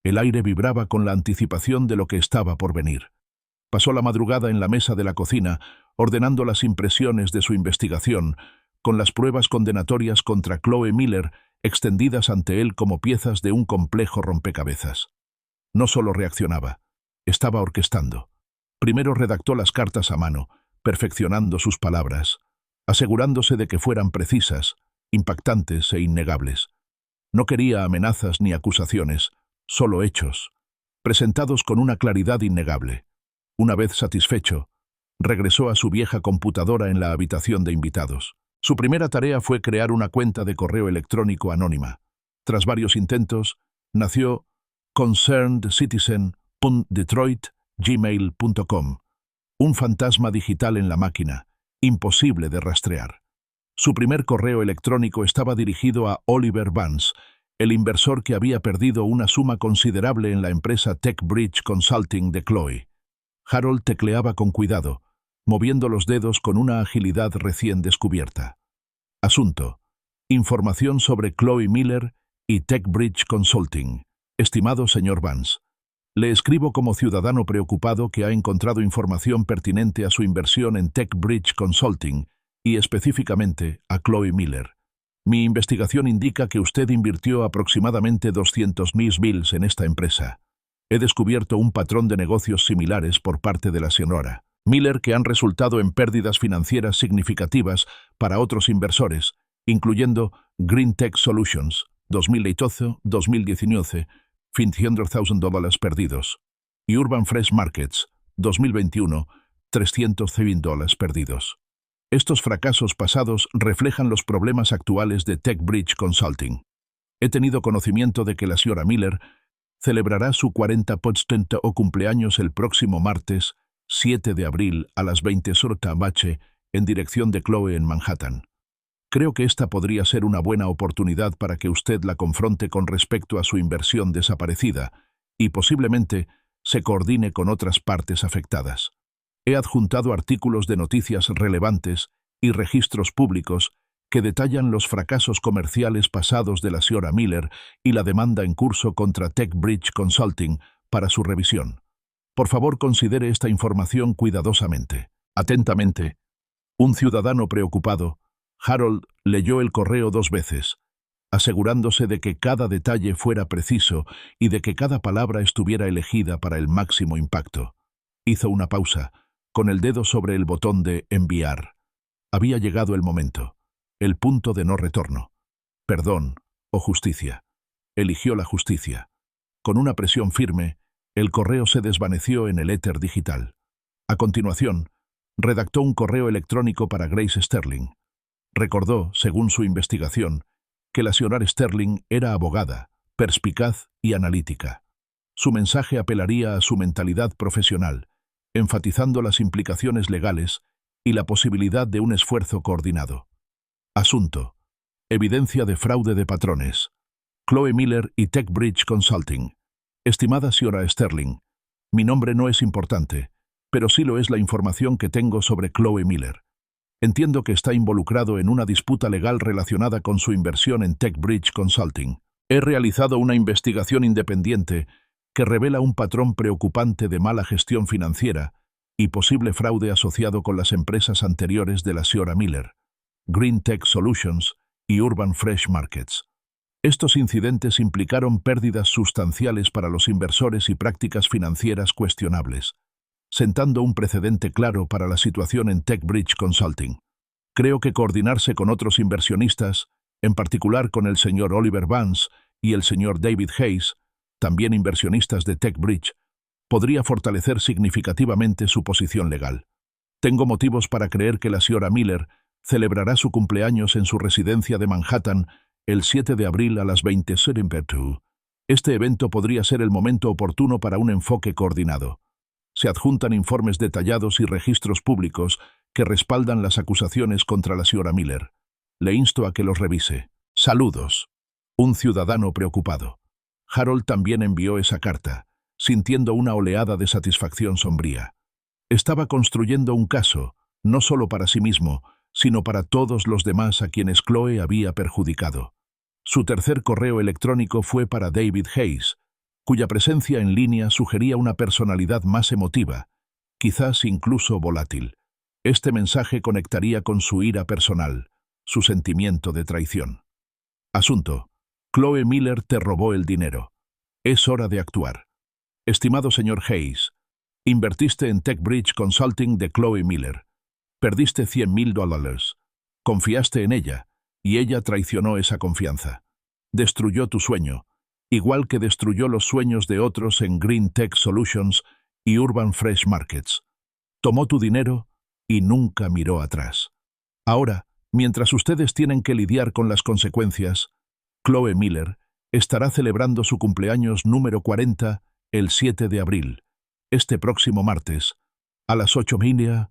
El aire vibraba con la anticipación de lo que estaba por venir. Pasó la madrugada en la mesa de la cocina, ordenando las impresiones de su investigación, con las pruebas condenatorias contra Chloe Miller extendidas ante él como piezas de un complejo rompecabezas. No solo reaccionaba, estaba orquestando. Primero redactó las cartas a mano, perfeccionando sus palabras, asegurándose de que fueran precisas, impactantes e innegables. No quería amenazas ni acusaciones, solo hechos, presentados con una claridad innegable. Una vez satisfecho, regresó a su vieja computadora en la habitación de invitados. Su primera tarea fue crear una cuenta de correo electrónico anónima. Tras varios intentos, nació concernedcitizen.detroit@gmail.com, un fantasma digital en la máquina, imposible de rastrear. Su primer correo electrónico estaba dirigido a Oliver Vance, el inversor que había perdido una suma considerable en la empresa TechBridge Consulting de Chloe. Harold tecleaba con cuidado, moviendo los dedos con una agilidad recién descubierta. Asunto: información sobre Chloe Miller y TechBridge Consulting. Estimado señor Vance, le escribo como ciudadano preocupado que ha encontrado información pertinente a su inversión en TechBridge Consulting y específicamente a Chloe Miller. Mi investigación indica que usted invirtió aproximadamente $200.000 en esta empresa. He descubierto un patrón de negocios similares por parte de la señora Miller que han resultado en pérdidas financieras significativas para otros inversores, incluyendo Green Tech Solutions, 2018-2019, $500.000 perdidos, y Urban Fresh Markets, 2021, $300.000 perdidos. Estos fracasos pasados reflejan los problemas actuales de TechBridge Consulting. He tenido conocimiento de que la señora Miller celebrará su 40º cumpleaños el próximo martes, 7 de abril a las 20:00 en dirección de Chloe en Manhattan. Creo que esta podría ser una buena oportunidad para que usted la confronte con respecto a su inversión desaparecida y posiblemente se coordine con otras partes afectadas. He adjuntado artículos de noticias relevantes y registros públicos que detallan los fracasos comerciales pasados de la señora Miller y la demanda en curso contra TechBridge Consulting para su revisión. Por favor, considere esta información cuidadosamente. Atentamente, un ciudadano preocupado, Harold leyó el correo 2 veces, asegurándose de que cada detalle fuera preciso y de que cada palabra estuviera elegida para el máximo impacto. Hizo una pausa, con el dedo sobre el botón de enviar. Había llegado el momento, el punto de no retorno. Perdón o justicia. Eligió la justicia. Con una presión firme, el correo se desvaneció en el éter digital. A continuación, redactó un correo electrónico para Grace Sterling. Recordó, según su investigación, que la señora Sterling era abogada, perspicaz y analítica. Su mensaje apelaría a su mentalidad profesional, enfatizando las implicaciones legales y la posibilidad de un esfuerzo coordinado. Asunto: evidencia de fraude de patrones. Chloe Miller y TechBridge Consulting. Estimada señora Sterling, mi nombre no es importante, pero sí lo es la información que tengo sobre Chloe Miller. Entiendo que está involucrado en una disputa legal relacionada con su inversión en TechBridge Consulting. He realizado una investigación independiente que revela un patrón preocupante de mala gestión financiera y posible fraude asociado con las empresas anteriores de la señora Miller, Green Tech Solutions y Urban Fresh Markets. Estos incidentes implicaron pérdidas sustanciales para los inversores y prácticas financieras cuestionables, sentando un precedente claro para la situación en TechBridge Consulting. Creo que coordinarse con otros inversionistas, en particular con el señor Oliver Vance y el señor David Hayes, también inversionistas de TechBridge, podría fortalecer significativamente su posición legal. Tengo motivos para creer que la señora Miller celebrará su cumpleaños en su residencia de Manhattan el 7 de abril a las 20:00. Este evento podría ser el momento oportuno para un enfoque coordinado. Se adjuntan informes detallados y registros públicos que respaldan las acusaciones contra la señora Miller. Le insto a que los revise. Saludos. Un ciudadano preocupado. Harold también envió esa carta, sintiendo una oleada de satisfacción sombría. Estaba construyendo un caso, no solo para sí mismo, sino para todos los demás a quienes Chloe había perjudicado. Su tercer correo electrónico fue para David Hayes, cuya presencia en línea sugería una personalidad más emotiva, quizás incluso volátil. Este mensaje conectaría con su ira personal, su sentimiento de traición. Asunto: Chloe Miller te robó el dinero. Es hora de actuar. Estimado señor Hayes, invertiste en TechBridge Consulting de Chloe Miller. Perdiste $100,000. Confiaste en ella, y ella traicionó esa confianza. Destruyó tu sueño, igual que destruyó los sueños de otros en Green Tech Solutions y Urban Fresh Markets. Tomó tu dinero y nunca miró atrás. Ahora, mientras ustedes tienen que lidiar con las consecuencias, Chloe Miller estará celebrando su cumpleaños número 40 el 7 de abril, este próximo martes, a las 8:00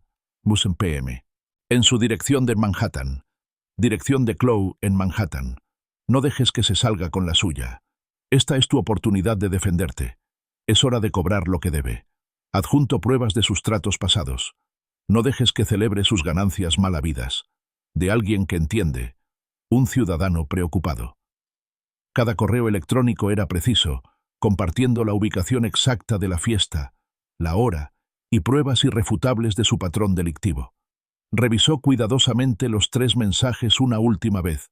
p.m., en su dirección de Manhattan. Dirección de Chloe en Manhattan. No dejes que se salga con la suya. Esta es tu oportunidad de defenderte. Es hora de cobrar lo que debe. Adjunto pruebas de sus tratos pasados. No dejes que celebre sus ganancias mal habidas. De alguien que entiende. Un ciudadano preocupado. Cada correo electrónico era preciso, compartiendo la ubicación exacta de la fiesta, la hora y pruebas irrefutables de su patrón delictivo. Revisó cuidadosamente los 3 mensajes una última vez,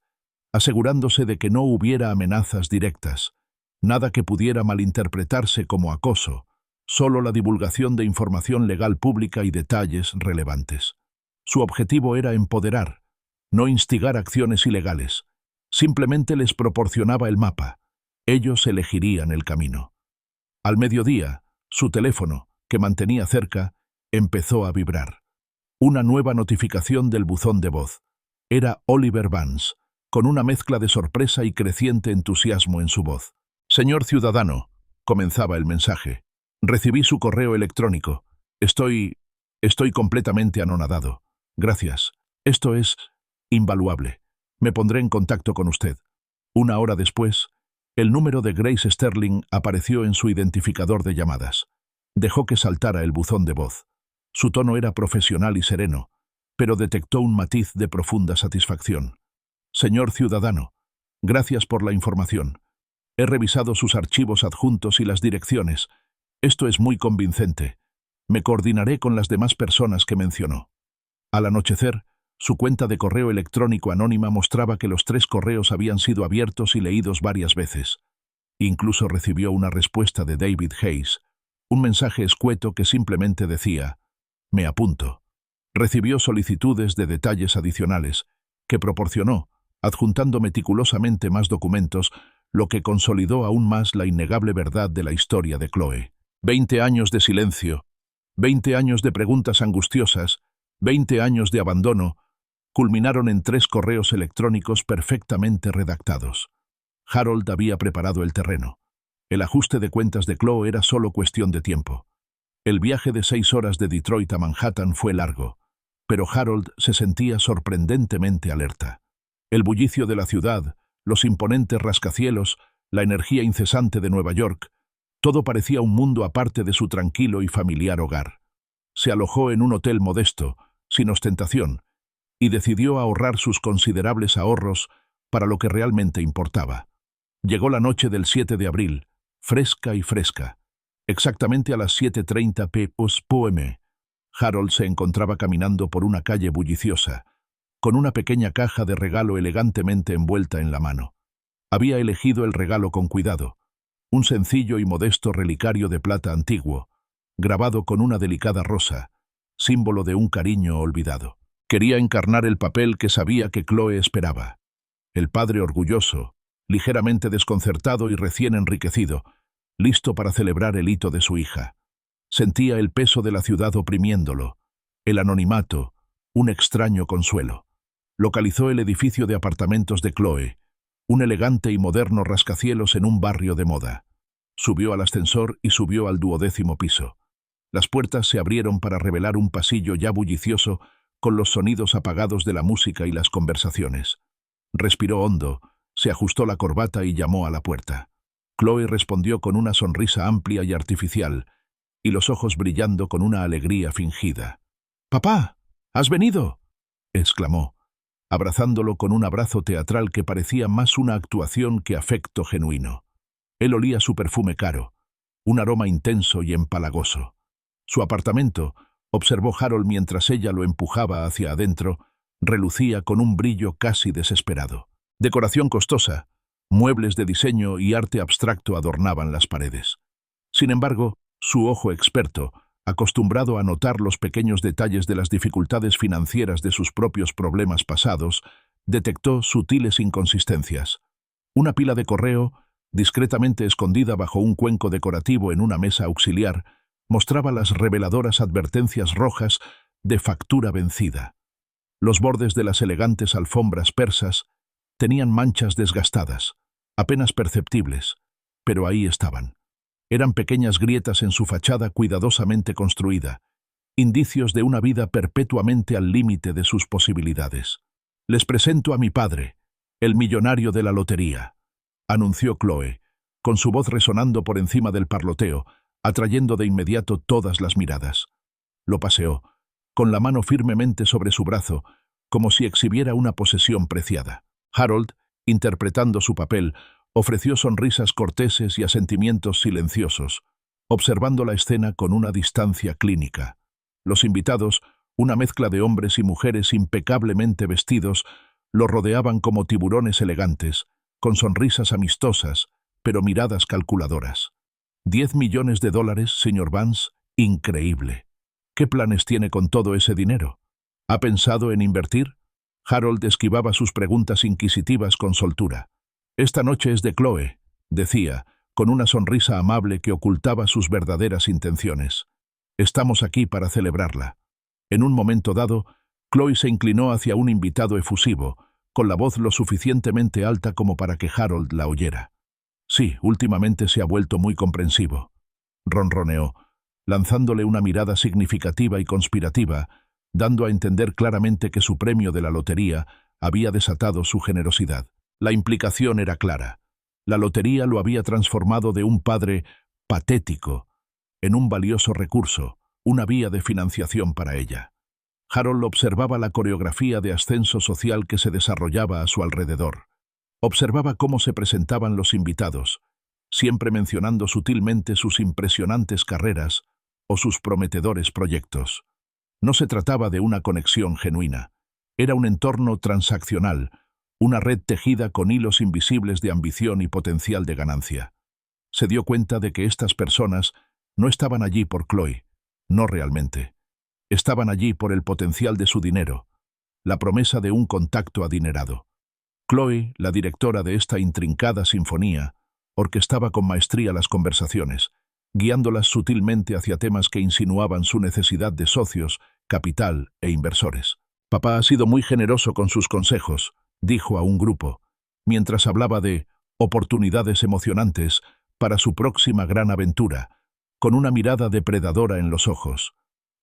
asegurándose de que no hubiera amenazas directas, nada que pudiera malinterpretarse como acoso, solo la divulgación de información legal pública y detalles relevantes. Su objetivo era empoderar, no instigar acciones ilegales. Simplemente les proporcionaba el mapa. Ellos elegirían el camino. Al mediodía, su teléfono, que mantenía cerca, empezó a vibrar. Una nueva notificación del buzón de voz. Era Oliver Vance, con una mezcla de sorpresa y creciente entusiasmo en su voz. Señor ciudadano, comenzaba el mensaje. Recibí su correo electrónico. Estoy completamente anonadado. Gracias. Esto es invaluable. Me pondré en contacto con usted. Una hora después, el número de Grace Sterling apareció en su identificador de llamadas. Dejó que saltara el buzón de voz. Su tono era profesional y sereno, pero detectó un matiz de profunda satisfacción. Señor ciudadano, gracias por la información. He revisado sus archivos adjuntos y las direcciones. Esto es muy convincente. Me coordinaré con las demás personas que mencionó. Al anochecer, Su cuenta de correo electrónico anónima mostraba que los 3 correos habían sido abiertos y leídos varias veces. Incluso recibió una respuesta de David Hayes, un mensaje escueto que simplemente decía: «Me apunto». Recibió solicitudes de detalles adicionales, que proporcionó, adjuntando meticulosamente más documentos, lo que consolidó aún más la innegable verdad de la historia de Chloe. 20 años de silencio, 20 años de preguntas angustiosas, 20 años de abandono, culminaron en 3 correos electrónicos perfectamente redactados. Harold había preparado el terreno. El ajuste de cuentas de Chloe era solo cuestión de tiempo. El viaje de 6 horas de Detroit a Manhattan fue largo, pero Harold se sentía sorprendentemente alerta. El bullicio de la ciudad, los imponentes rascacielos, la energía incesante de Nueva York, todo parecía un mundo aparte de su tranquilo y familiar hogar. Se alojó en un hotel modesto, sin ostentación, y decidió ahorrar sus considerables ahorros para lo que realmente importaba. Llegó la noche del 7 de abril, fresca y fresca. Exactamente a las 7:30 p.m. Harold se encontraba caminando por una calle bulliciosa, con una pequeña caja de regalo elegantemente envuelta en la mano. Había elegido el regalo con cuidado, un sencillo y modesto relicario de plata antiguo, grabado con una delicada rosa, símbolo de un cariño olvidado. Quería encarnar el papel que sabía que Chloe esperaba. El padre orgulloso, ligeramente desconcertado y recién enriquecido, listo para celebrar el hito de su hija. Sentía el peso de la ciudad oprimiéndolo, el anonimato, un extraño consuelo. Localizó el edificio de apartamentos de Chloe, un elegante y moderno rascacielos en un barrio de moda. Subió al ascensor y subió al 12º piso. Las puertas se abrieron para revelar un pasillo ya bullicioso con los sonidos apagados de la música y las conversaciones. Respiró hondo, se ajustó la corbata y llamó a la puerta. Chloe respondió con una sonrisa amplia y artificial, y los ojos brillando con una alegría fingida. «¡Papá! ¿Has venido?», exclamó, abrazándolo con un abrazo teatral que parecía más una actuación que afecto genuino. Él olía su perfume caro, un aroma intenso y empalagoso. Su apartamento, observó Harold mientras ella lo empujaba hacia adentro, relucía con un brillo casi desesperado. Decoración costosa, muebles de diseño y arte abstracto adornaban las paredes. Sin embargo, su ojo experto, acostumbrado a notar los pequeños detalles de las dificultades financieras de sus propios problemas pasados, detectó sutiles inconsistencias. Una pila de correo, discretamente escondida bajo un cuenco decorativo en una mesa auxiliar, mostraba las reveladoras advertencias rojas de factura vencida. Los bordes de las elegantes alfombras persas tenían manchas desgastadas, apenas perceptibles, pero ahí estaban. Eran pequeñas grietas en su fachada cuidadosamente construida, indicios de una vida perpetuamente al límite de sus posibilidades. «Les presento a mi padre, el millonario de la lotería», anunció Chloe, con su voz resonando por encima del parloteo, atrayendo de inmediato todas las miradas. Lo paseó, con la mano firmemente sobre su brazo, como si exhibiera una posesión preciada. Harold, interpretando su papel, ofreció sonrisas corteses y asentimientos silenciosos, observando la escena con una distancia clínica. Los invitados, una mezcla de hombres y mujeres impecablemente vestidos, lo rodeaban como tiburones elegantes, con sonrisas amistosas, pero miradas calculadoras. $10 millones, señor Vance, increíble. ¿Qué planes tiene con todo ese dinero? ¿Ha pensado en invertir? Harold esquivaba sus preguntas inquisitivas con soltura. «Esta noche es de Chloe», decía, con una sonrisa amable que ocultaba sus verdaderas intenciones. «Estamos aquí para celebrarla». En un momento dado, Chloe se inclinó hacia un invitado efusivo, con la voz lo suficientemente alta como para que Harold la oyera. «Sí, últimamente se ha vuelto muy comprensivo», ronroneó, lanzándole una mirada significativa y conspirativa, dando a entender claramente que su premio de la lotería había desatado su generosidad. La implicación era clara. La lotería lo había transformado de un padre patético en un valioso recurso, una vía de financiación para ella. Harold observaba la coreografía de ascenso social que se desarrollaba a su alrededor. Observaba cómo se presentaban los invitados, siempre mencionando sutilmente sus impresionantes carreras o sus prometedores proyectos. No se trataba de una conexión genuina, Era un entorno transaccional, una red tejida con hilos invisibles de ambición y potencial de ganancia. Se dio cuenta de que estas personas no estaban allí por Chloe, no realmente. Estaban allí por el potencial de su dinero, la promesa de un contacto adinerado. Chloe, la directora de esta intrincada sinfonía, orquestaba con maestría las conversaciones, guiándolas sutilmente hacia temas que insinuaban su necesidad de socios, capital e inversores. «Papá ha sido muy generoso con sus consejos», dijo a un grupo, mientras hablaba de oportunidades emocionantes para su próxima gran aventura, con una mirada depredadora en los ojos.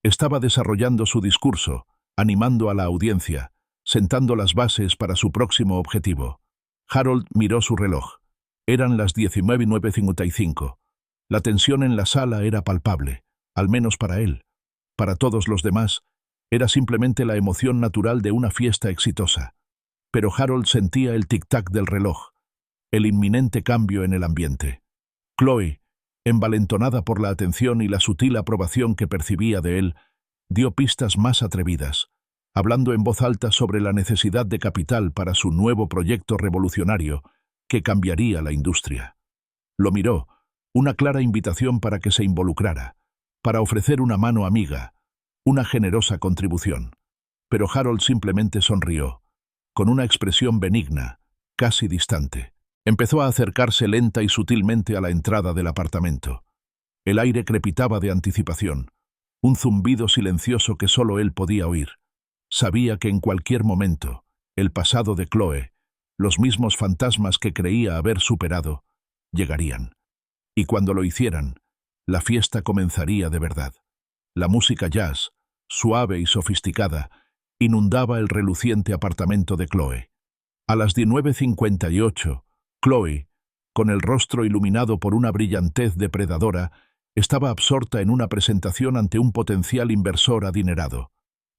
Estaba desarrollando su discurso, animando a la audiencia, sentando las bases para su próximo objetivo. Harold miró su reloj. Eran las 19:55. La tensión en la sala era palpable, al menos para él. Para todos los demás, era simplemente la emoción natural de una fiesta exitosa. Pero Harold sentía el tic-tac del reloj, el inminente cambio en el ambiente. Chloe, envalentonada por la atención y la sutil aprobación que percibía de él, dio pistas más atrevidas, hablando en voz alta sobre la necesidad de capital para su nuevo proyecto revolucionario que cambiaría la industria. Lo miró, una clara invitación para que se involucrara, para ofrecer una mano amiga, una generosa contribución. Pero Harold simplemente sonrió, con una expresión benigna, casi distante. Empezó a acercarse lenta y sutilmente a la entrada del apartamento. El aire crepitaba de anticipación, un zumbido silencioso que solo él podía oír. Sabía que en cualquier momento, el pasado de Chloe, los mismos fantasmas que creía haber superado, llegarían. Y cuando lo hicieran, la fiesta comenzaría de verdad. La música jazz, suave y sofisticada, inundaba el reluciente apartamento de Chloe. A las 19:58, Chloe, con el rostro iluminado por una brillantez depredadora, estaba absorta en una presentación ante un potencial inversor adinerado.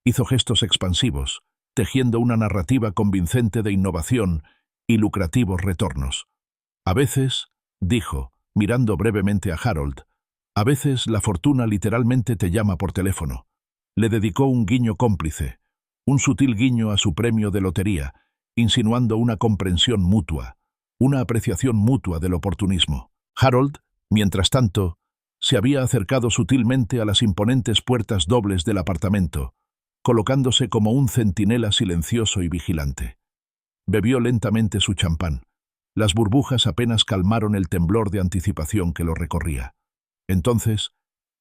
Hizo gestos expansivos, tejiendo una narrativa convincente de innovación y lucrativos retornos. A veces, dijo, mirando brevemente a Harold, a veces la fortuna literalmente te llama por teléfono. Le dedicó un guiño cómplice, un sutil guiño a su premio de lotería, insinuando una comprensión mutua, una apreciación mutua del oportunismo. Harold, mientras tanto, se había acercado sutilmente a las imponentes puertas dobles del apartamento, colocándose como un centinela silencioso y vigilante. Bebió lentamente su champán. Las burbujas apenas calmaron el temblor de anticipación que lo recorría. Entonces,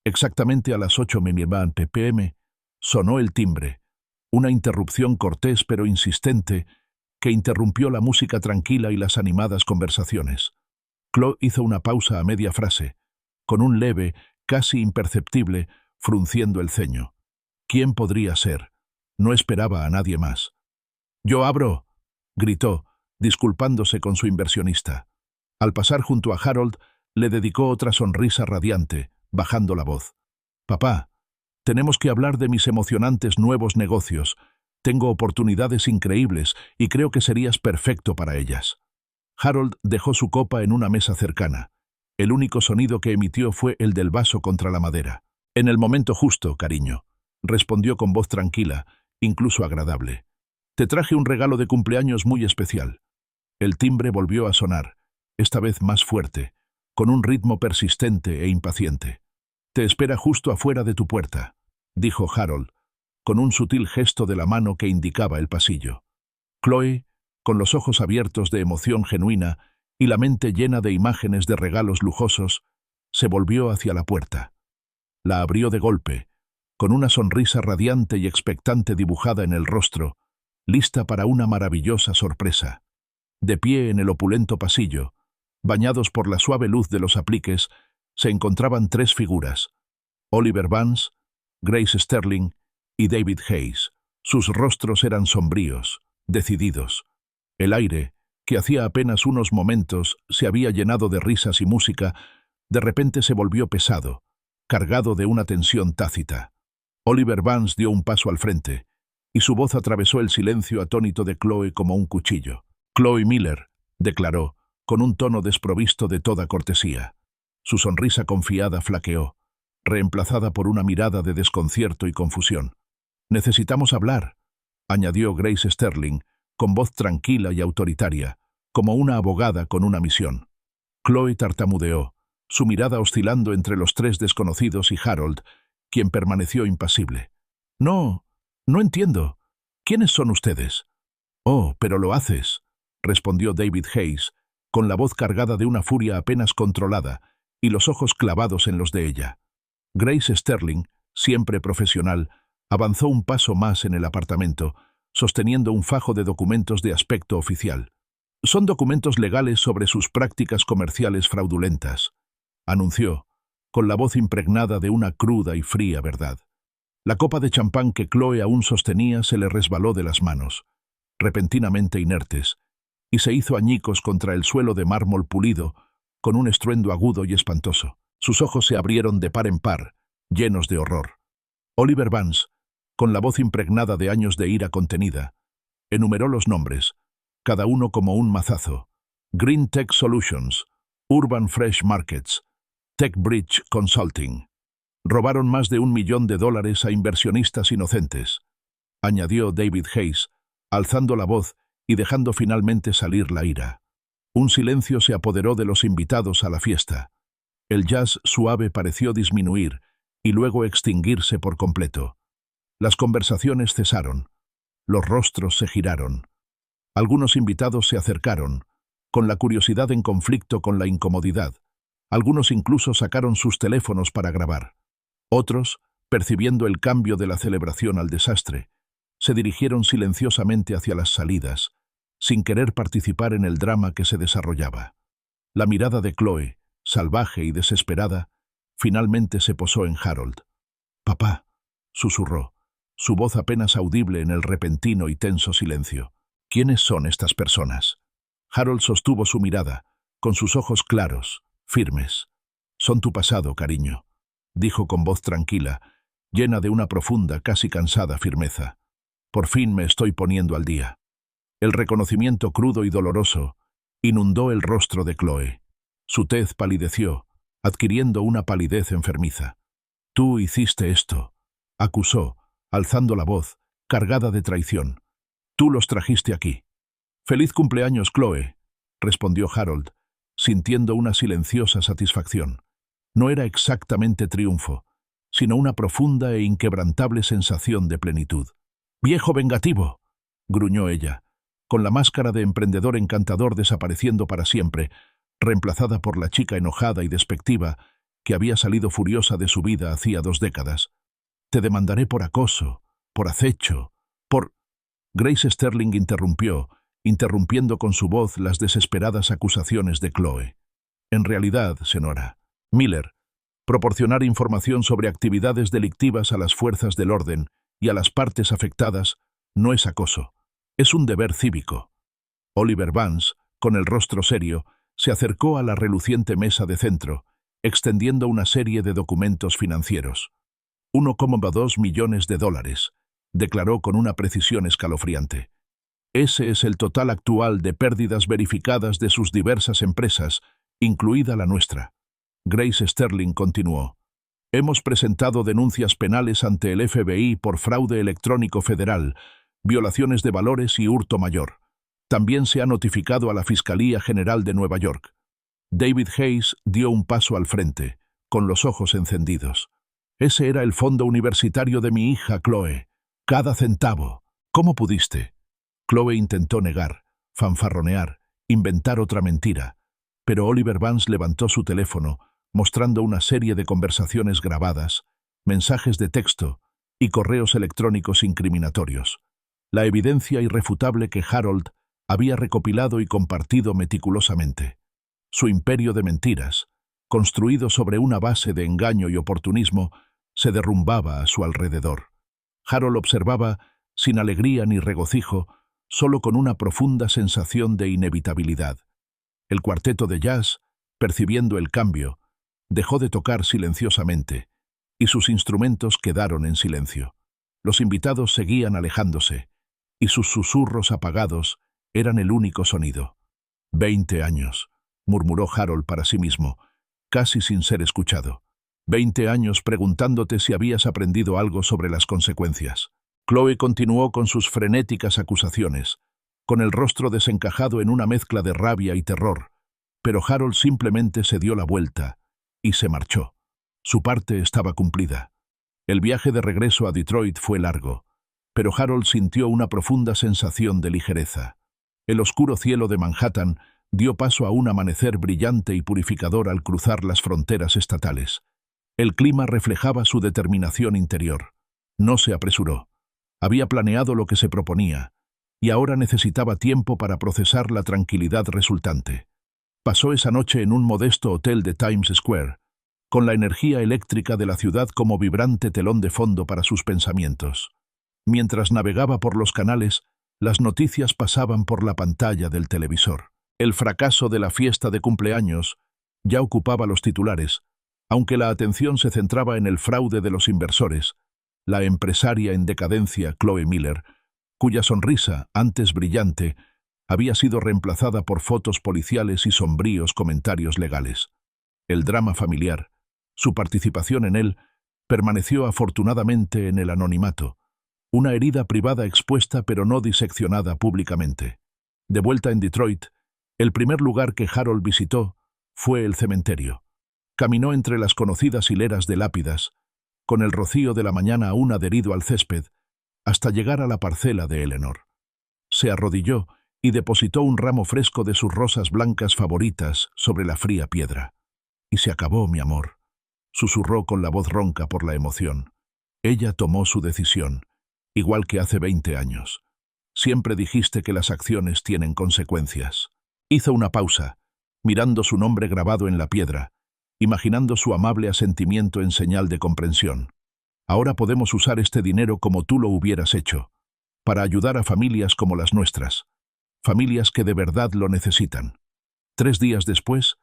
exactamente a las 8:20 p.m., sonó el timbre, una interrupción cortés pero insistente que interrumpió la música tranquila y las animadas conversaciones. Chloe hizo una pausa a media frase, con un leve, casi imperceptible, frunciendo el ceño. ¿Quién podría ser? No esperaba a nadie más. «¡Yo abro!», gritó, disculpándose con su inversionista. Al pasar junto a Harold, le dedicó otra sonrisa radiante, bajando la voz. «Papá, tenemos que hablar de mis emocionantes nuevos negocios. Tengo oportunidades increíbles y creo que serías perfecto para ellas». Harold dejó su copa en una mesa cercana. El único sonido que emitió fue el del vaso contra la madera. «En el momento justo, cariño», respondió con voz tranquila, incluso agradable. «Te traje un regalo de cumpleaños muy especial». El timbre volvió a sonar, esta vez más fuerte, con un ritmo persistente e impaciente. «Te espera justo afuera de tu puerta», dijo Harold, con un sutil gesto de la mano que indicaba el pasillo. Chloe, con los ojos abiertos de emoción genuina y la mente llena de imágenes de regalos lujosos, se volvió hacia la puerta. La abrió de golpe, con una sonrisa radiante y expectante dibujada en el rostro, lista para una maravillosa sorpresa. De pie en el opulento pasillo, bañados por la suave luz de los apliques, se encontraban tres figuras: Oliver Vance, Grace Sterling y David Hayes. Sus rostros eran sombríos, decididos. El aire, que hacía apenas unos momentos se había llenado de risas y música, de repente se volvió pesado, cargado de una tensión tácita. Oliver Vance dio un paso al frente, y su voz atravesó el silencio atónito de Chloe como un cuchillo. «Chloe Miller», declaró, con un tono desprovisto de toda cortesía. Su sonrisa confiada flaqueó, reemplazada por una mirada de desconcierto y confusión. «Necesitamos hablar». añadió Grace Sterling, con voz tranquila y autoritaria, como una abogada con una misión. Chloe tartamudeó, su mirada oscilando entre los tres desconocidos y Harold, quien permaneció impasible. No entiendo. ¿Quiénes son ustedes? Oh, pero lo haces, respondió David Hayes, con la voz cargada de una furia apenas controlada y los ojos clavados en los de ella. Grace Sterling, siempre profesional, avanzó un paso más en el apartamento, sosteniendo un fajo de documentos de aspecto oficial. Son documentos legales sobre sus prácticas comerciales fraudulentas, anunció, con la voz impregnada de una cruda y fría verdad. La copa de champán que Chloe aún sostenía se le resbaló de las manos, repentinamente inertes, y se hizo añicos contra el suelo de mármol pulido, con un estruendo agudo y espantoso. Sus ojos se abrieron de par en par, llenos de horror. Oliver Vance, con la voz impregnada de años de ira contenida, enumeró los nombres, cada uno como un mazazo: Green Tech Solutions, Urban Fresh Markets, Tech Bridge Consulting. Robaron más de $1 millón a inversionistas inocentes, añadió David Hayes, alzando la voz y dejando finalmente salir la ira. Un silencio se apoderó de los invitados a la fiesta. El jazz suave pareció disminuir y luego extinguirse por completo. Las conversaciones cesaron. Los rostros se giraron. Algunos invitados se acercaron, con la curiosidad en conflicto con la incomodidad. Algunos incluso sacaron sus teléfonos para grabar. Otros, percibiendo el cambio de la celebración al desastre, se dirigieron silenciosamente hacia las salidas, sin querer participar en el drama que se desarrollaba. La mirada de Chloe, salvaje y desesperada, finalmente se posó en Harold. «Papá», susurró, su voz apenas audible en el repentino y tenso silencio. «¿Quiénes son estas personas?» Harold sostuvo su mirada, con sus ojos claros, firmes. «Son tu pasado, cariño», dijo con voz tranquila, llena de una profunda, casi cansada firmeza. «Por fin me estoy poniendo al día». El reconocimiento crudo y doloroso inundó el rostro de Chloe. Su tez palideció, adquiriendo una palidez enfermiza. «Tú hiciste esto», acusó, alzando la voz, cargada de traición. «Tú los trajiste aquí». «Feliz cumpleaños, Chloe», respondió Harold, sintiendo una silenciosa satisfacción. No era exactamente triunfo, sino una profunda e inquebrantable sensación de plenitud. «¡Viejo vengativo!», gruñó ella, con la máscara de emprendedor encantador desapareciendo para siempre, reemplazada por la chica enojada y despectiva que había salido furiosa de su vida hacía 2 décadas. «Te demandaré por acoso, por acecho, por...» Grace Sterling interrumpiendo con su voz las desesperadas acusaciones de Chloe. «En realidad, señora Miller, proporcionar información sobre actividades delictivas a las fuerzas del orden y a las partes afectadas no es acoso, es un deber cívico». Oliver Vance, con el rostro serio, se acercó a la reluciente mesa de centro, extendiendo una serie de documentos financieros. $1,2 millones, declaró con una precisión escalofriante. «Ese es el total actual de pérdidas verificadas de sus diversas empresas, incluida la nuestra». Grace Sterling continuó. «Hemos presentado denuncias penales ante el FBI por fraude electrónico federal, violaciones de valores y hurto mayor. También se ha notificado a la Fiscalía General de Nueva York». David Hayes dio un paso al frente, con los ojos encendidos. «Ese era el fondo universitario de mi hija, Chloe. Cada centavo. ¿Cómo pudiste?» Chloe intentó negar, fanfarronear, inventar otra mentira, pero Oliver Vance levantó su teléfono, mostrando una serie de conversaciones grabadas, mensajes de texto y correos electrónicos incriminatorios. La evidencia irrefutable que Harold había recopilado y compartido meticulosamente. Su imperio de mentiras, construido sobre una base de engaño y oportunismo, se derrumbaba a su alrededor. Harold observaba, sin alegría ni regocijo, solo con una profunda sensación de inevitabilidad. El cuarteto de jazz, percibiendo el cambio, dejó de tocar silenciosamente, y sus instrumentos quedaron en silencio. Los invitados seguían alejándose, y sus susurros apagados eran el único sonido. 20 años, murmuró Harold para sí mismo, casi sin ser escuchado. 20 años preguntándote si habías aprendido algo sobre las consecuencias. Chloe continuó con sus frenéticas acusaciones, con el rostro desencajado en una mezcla de rabia y terror, pero Harold simplemente se dio la vuelta y se marchó. Su parte estaba cumplida. El viaje de regreso a Detroit fue largo, pero Harold sintió una profunda sensación de ligereza. El oscuro cielo de Manhattan dio paso a un amanecer brillante y purificador al cruzar las fronteras estatales. El clima reflejaba su determinación interior. No se apresuró. Había planeado lo que se proponía, y ahora necesitaba tiempo para procesar la tranquilidad resultante. Pasó esa noche en un modesto hotel de Times Square, con la energía eléctrica de la ciudad como vibrante telón de fondo para sus pensamientos. Mientras navegaba por los canales, las noticias pasaban por la pantalla del televisor. El fracaso de la fiesta de cumpleaños ya ocupaba los titulares, aunque la atención se centraba en el fraude de los inversores. La empresaria en decadencia, Chloe Miller, cuya sonrisa, antes brillante, había sido reemplazada por fotos policiales y sombríos comentarios legales. El drama familiar, su participación en él, permaneció afortunadamente en el anonimato, una herida privada expuesta pero no diseccionada públicamente. De vuelta en Detroit, el primer lugar que Harold visitó fue el cementerio. Caminó entre las conocidas hileras de lápidas, con el rocío de la mañana aún adherido al césped, hasta llegar a la parcela de Eleanor. Se arrodilló y depositó un ramo fresco de sus rosas blancas favoritas sobre la fría piedra. «Y se acabó, mi amor», susurró con la voz ronca por la emoción. Ella tomó su decisión, igual que hace 20 años. Siempre dijiste que las acciones tienen consecuencias. Hizo una pausa, mirando su nombre grabado en la piedra, imaginando su amable asentimiento en señal de comprensión. Ahora podemos usar este dinero como tú lo hubieras hecho, para ayudar a familias como las nuestras, familias que de verdad lo necesitan. 3 días después,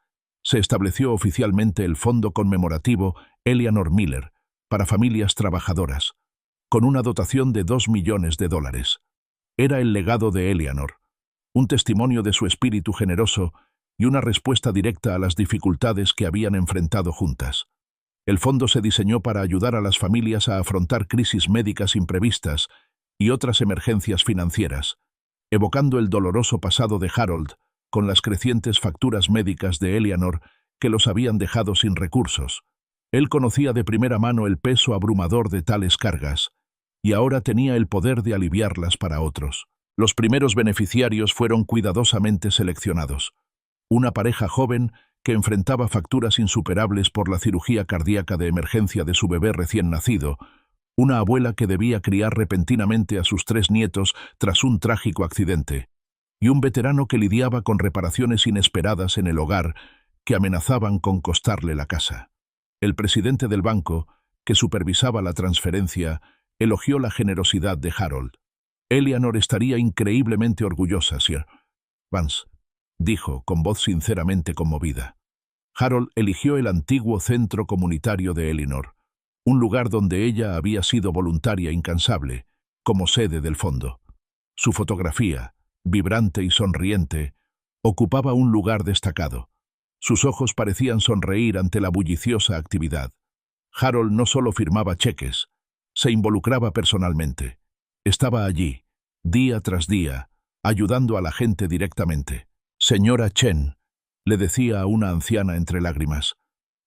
se estableció oficialmente el Fondo Conmemorativo Eleanor Miller para familias trabajadoras, con una dotación de $2 millones. Era el legado de Eleanor, un testimonio de su espíritu generoso y una respuesta directa a las dificultades que habían enfrentado juntas. El fondo se diseñó para ayudar a las familias a afrontar crisis médicas imprevistas y otras emergencias financieras, evocando el doloroso pasado de Harold con las crecientes facturas médicas de Eleanor que los habían dejado sin recursos. Él conocía de primera mano el peso abrumador de tales cargas, y ahora tenía el poder de aliviarlas para otros. Los primeros beneficiarios fueron cuidadosamente seleccionados. Una pareja joven que enfrentaba facturas insuperables por la cirugía cardíaca de emergencia de su bebé recién nacido, una abuela que debía criar repentinamente a sus 3 nietos tras un trágico accidente, y un veterano que lidiaba con reparaciones inesperadas en el hogar que amenazaban con costarle la casa. El presidente del banco, que supervisaba la transferencia, elogió la generosidad de Harold. «Eleanor estaría increíblemente orgullosa, Sir Vance», dijo, con voz sinceramente conmovida. Harold eligió el antiguo centro comunitario de Eleanor, un lugar donde ella había sido voluntaria incansable, como sede del fondo. Su fotografía, vibrante y sonriente, ocupaba un lugar destacado. Sus ojos parecían sonreír ante la bulliciosa actividad. Harold no solo firmaba cheques, se involucraba personalmente. Estaba allí, día tras día, ayudando a la gente directamente. «Señora Chen», le decía a una anciana entre lágrimas,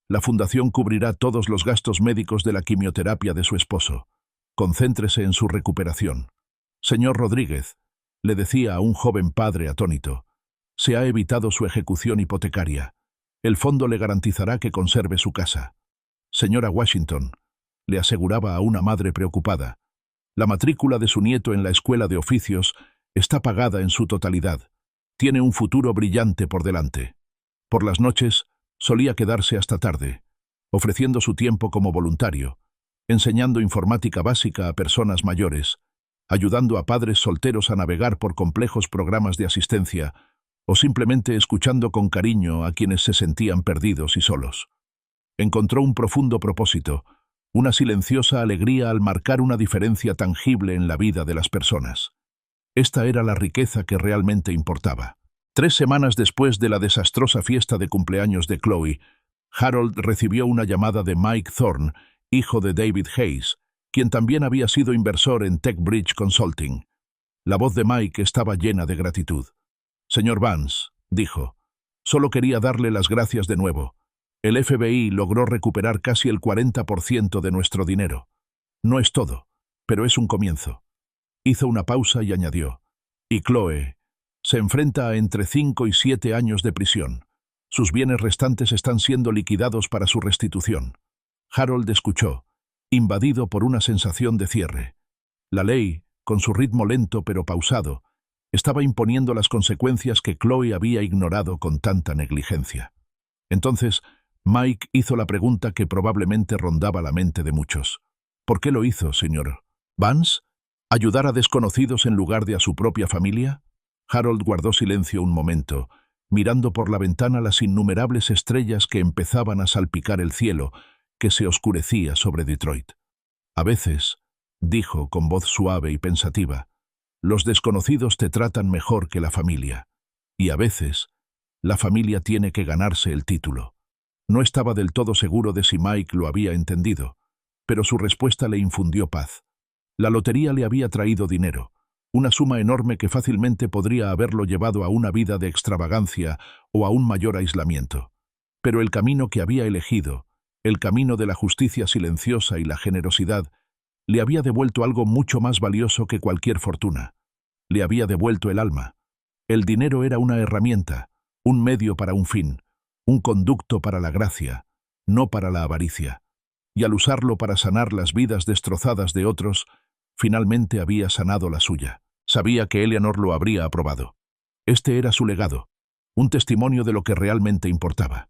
«la fundación cubrirá todos los gastos médicos de la quimioterapia de su esposo. Concéntrese en su recuperación». «Señor Rodríguez», le decía a un joven padre atónito, «se ha evitado su ejecución hipotecaria. El fondo le garantizará que conserve su casa». «Señora Washington», le aseguraba a una madre preocupada, «la matrícula de su nieto en la escuela de oficios está pagada en su totalidad. Tiene un futuro brillante por delante». Por las noches solía quedarse hasta tarde, ofreciendo su tiempo como voluntario, enseñando informática básica a personas mayores, ayudando a padres solteros a navegar por complejos programas de asistencia o simplemente escuchando con cariño a quienes se sentían perdidos y solos. Encontró un profundo propósito, una silenciosa alegría al marcar una diferencia tangible en la vida de las personas. Esta era la riqueza que realmente importaba. 3 semanas después de la desastrosa fiesta de cumpleaños de Chloe, Harold recibió una llamada de Mike Thorne, hijo de David Hayes, quien también había sido inversor en TechBridge Consulting. La voz de Mike estaba llena de gratitud. «Señor Vance», dijo, «solo quería darle las gracias de nuevo. El FBI logró recuperar casi el 40% de nuestro dinero. No es todo, pero es un comienzo». Hizo una pausa y añadió, «Y Chloe se enfrenta a entre 5 y 7 años de prisión. Sus bienes restantes están siendo liquidados para su restitución». Harold escuchó, invadido por una sensación de cierre. La ley, con su ritmo lento pero pausado, estaba imponiendo las consecuencias que Chloe había ignorado con tanta negligencia. Entonces, Mike hizo la pregunta que probablemente rondaba la mente de muchos. ¿Por qué lo hizo, señor Vance? ¿Ayudar a desconocidos en lugar de a su propia familia? Harold guardó silencio un momento, mirando por la ventana las innumerables estrellas que empezaban a salpicar el cielo, que se oscurecía sobre Detroit. «A veces», dijo con voz suave y pensativa, «los desconocidos te tratan mejor que la familia. Y a veces, la familia tiene que ganarse el título». No estaba del todo seguro de si Mike lo había entendido, pero su respuesta le infundió paz. La lotería le había traído dinero, una suma enorme que fácilmente podría haberlo llevado a una vida de extravagancia o a un mayor aislamiento. Pero el camino que había elegido, el camino de la justicia silenciosa y la generosidad, le había devuelto algo mucho más valioso que cualquier fortuna. Le había devuelto el alma. El dinero era una herramienta, un medio para un fin, un conducto para la gracia, no para la avaricia. Y al usarlo para sanar las vidas destrozadas de otros, finalmente había sanado la suya. Sabía que Eleanor lo habría aprobado. Este era su legado, un testimonio de lo que realmente importaba.